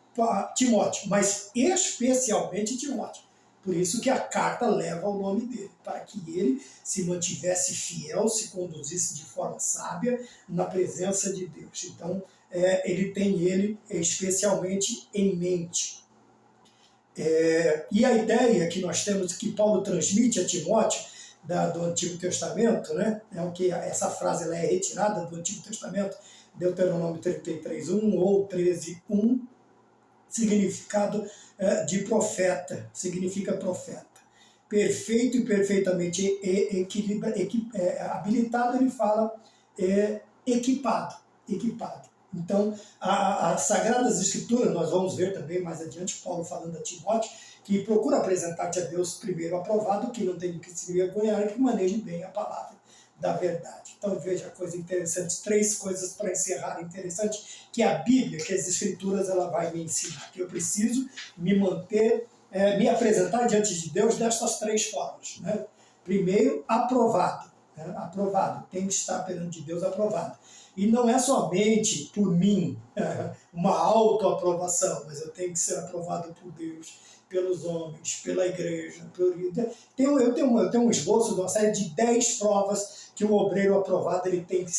Timóteo, mas especialmente Timóteo. Por isso que a carta leva o nome dele, para que ele se mantivesse fiel, se conduzisse de forma sábia na presença de Deus. Então, ele tem ele especialmente em mente. E a ideia que nós temos, que Paulo transmite a Timóteo, do Antigo Testamento, né? Que essa frase ela é retirada do Antigo Testamento, Deuteronômio 33:1 ou 13:1, significado de profeta, significa profeta. Perfeito e perfeitamente habilitado, ele fala equipado. Então, as Sagradas Escrituras, nós vamos ver também mais adiante, Paulo falando a Timóteo, que procura apresentar-te a Deus primeiro aprovado, que não tem de que se vergonhar e que maneje bem a palavra da verdade. Então veja coisa interessante, 3 coisas para encerrar interessante, que a Bíblia, que as Escrituras, ela vai me ensinar, que eu preciso me manter, me apresentar diante de Deus destas 3 formas. Né? Primeiro, aprovado. Aprovado, tem que estar perante Deus aprovado. E não é somente por mim, uma autoaprovação, mas eu tenho que ser aprovado por Deus, pelos homens, pela igreja. Eu tenho um esboço de uma série de 10 provas que o obreiro aprovado ele tem que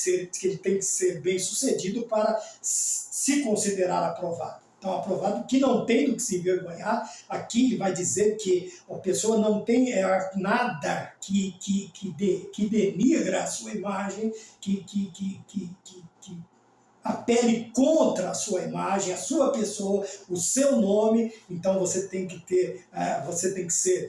ser bem sucedido para se considerar aprovado. Então, aprovado que não tem do que se envergonhar. Aqui ele vai dizer que a pessoa não tem nada que denigra a sua imagem, que apele contra a sua imagem, a sua pessoa, o seu nome. Então você tem que ser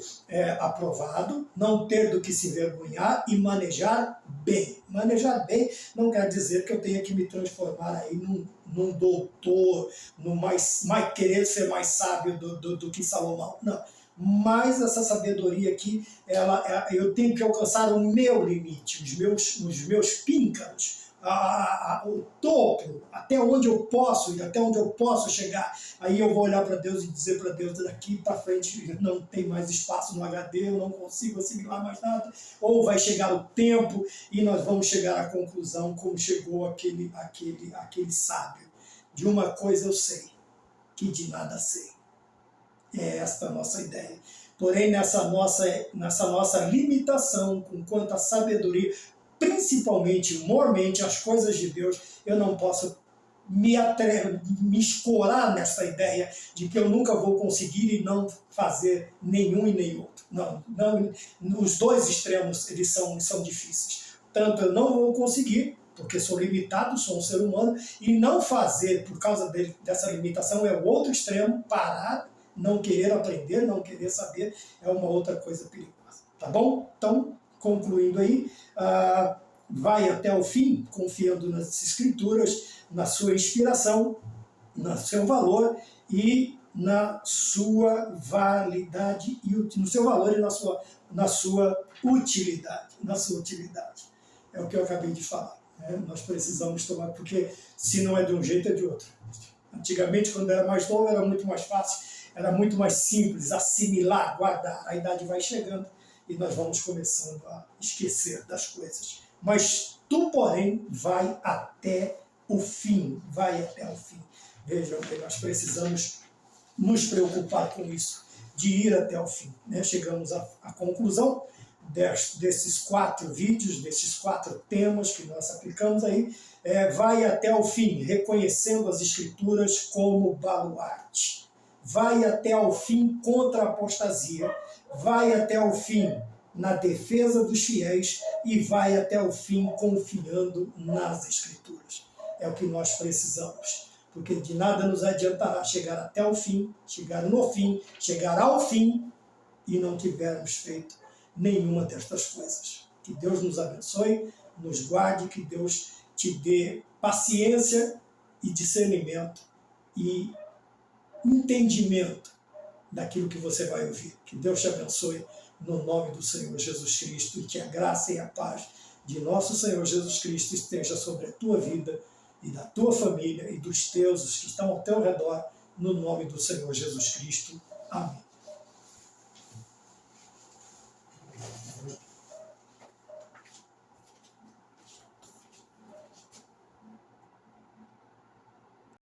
aprovado, não ter do que se envergonhar e manejar bem. Manejar bem não quer dizer que eu tenha que me transformar aí num doutor, querer ser mais sábio do que Salomão. Não. Mas essa sabedoria aqui, eu tenho que alcançar o meu limite, os meus píncaros, o topo, até onde eu posso e até onde eu posso chegar. Aí eu vou olhar para Deus e dizer para Deus, daqui para frente não tem mais espaço no HD, eu não consigo assimilar mais nada. Ou vai chegar o tempo e nós vamos chegar à conclusão, como chegou aquele sábio. De uma coisa eu sei, que de nada sei. É esta a nossa ideia. Porém, nessa nossa limitação, com quanta sabedoria, principalmente, mormente, as coisas de Deus, eu não posso me escorar nessa ideia de que eu nunca vou conseguir e não fazer nenhum e nem outro. Não, os 2 extremos eles são difíceis. Tanto eu não vou conseguir, porque sou limitado, sou um ser humano, e não fazer, por causa dessa limitação, é o outro extremo, parar, não querer aprender, não querer saber, é uma outra coisa perigosa. Tá bom? Então, concluindo aí, vai até o fim, confiando nas Escrituras, na sua inspiração, no seu valor e na sua validade, no seu valor e na sua utilidade. É o que eu acabei de falar. Né? Nós precisamos tomar, porque se não é de um jeito, é de outro. Antigamente, quando era mais novo, era muito mais fácil, era muito mais simples assimilar, guardar. A idade vai chegando e nós vamos começando a esquecer das coisas. Mas tu, porém, vai até o fim. Vejam que nós precisamos nos preocupar com isso, de ir até o fim. Né? Chegamos à conclusão desses 4 vídeos, desses 4 temas que nós aplicamos aí. Vai até o fim, reconhecendo as Escrituras como baluarte. Vai até o fim contra a apostasia. Vai até o fim na defesa dos fiéis e vai até o fim confiando nas Escrituras. É o que nós precisamos, porque de nada nos adiantará chegar até o fim, chegar no fim, chegar ao fim e não tivermos feito nenhuma destas coisas. Que Deus nos abençoe, nos guarde, que Deus te dê paciência e discernimento e entendimento daquilo que você vai ouvir. Que Deus te abençoe no nome do Senhor Jesus Cristo e que a graça e a paz de nosso Senhor Jesus Cristo esteja sobre a tua vida e da tua família e dos teus, os que estão ao teu redor, no nome do Senhor Jesus Cristo. Amém.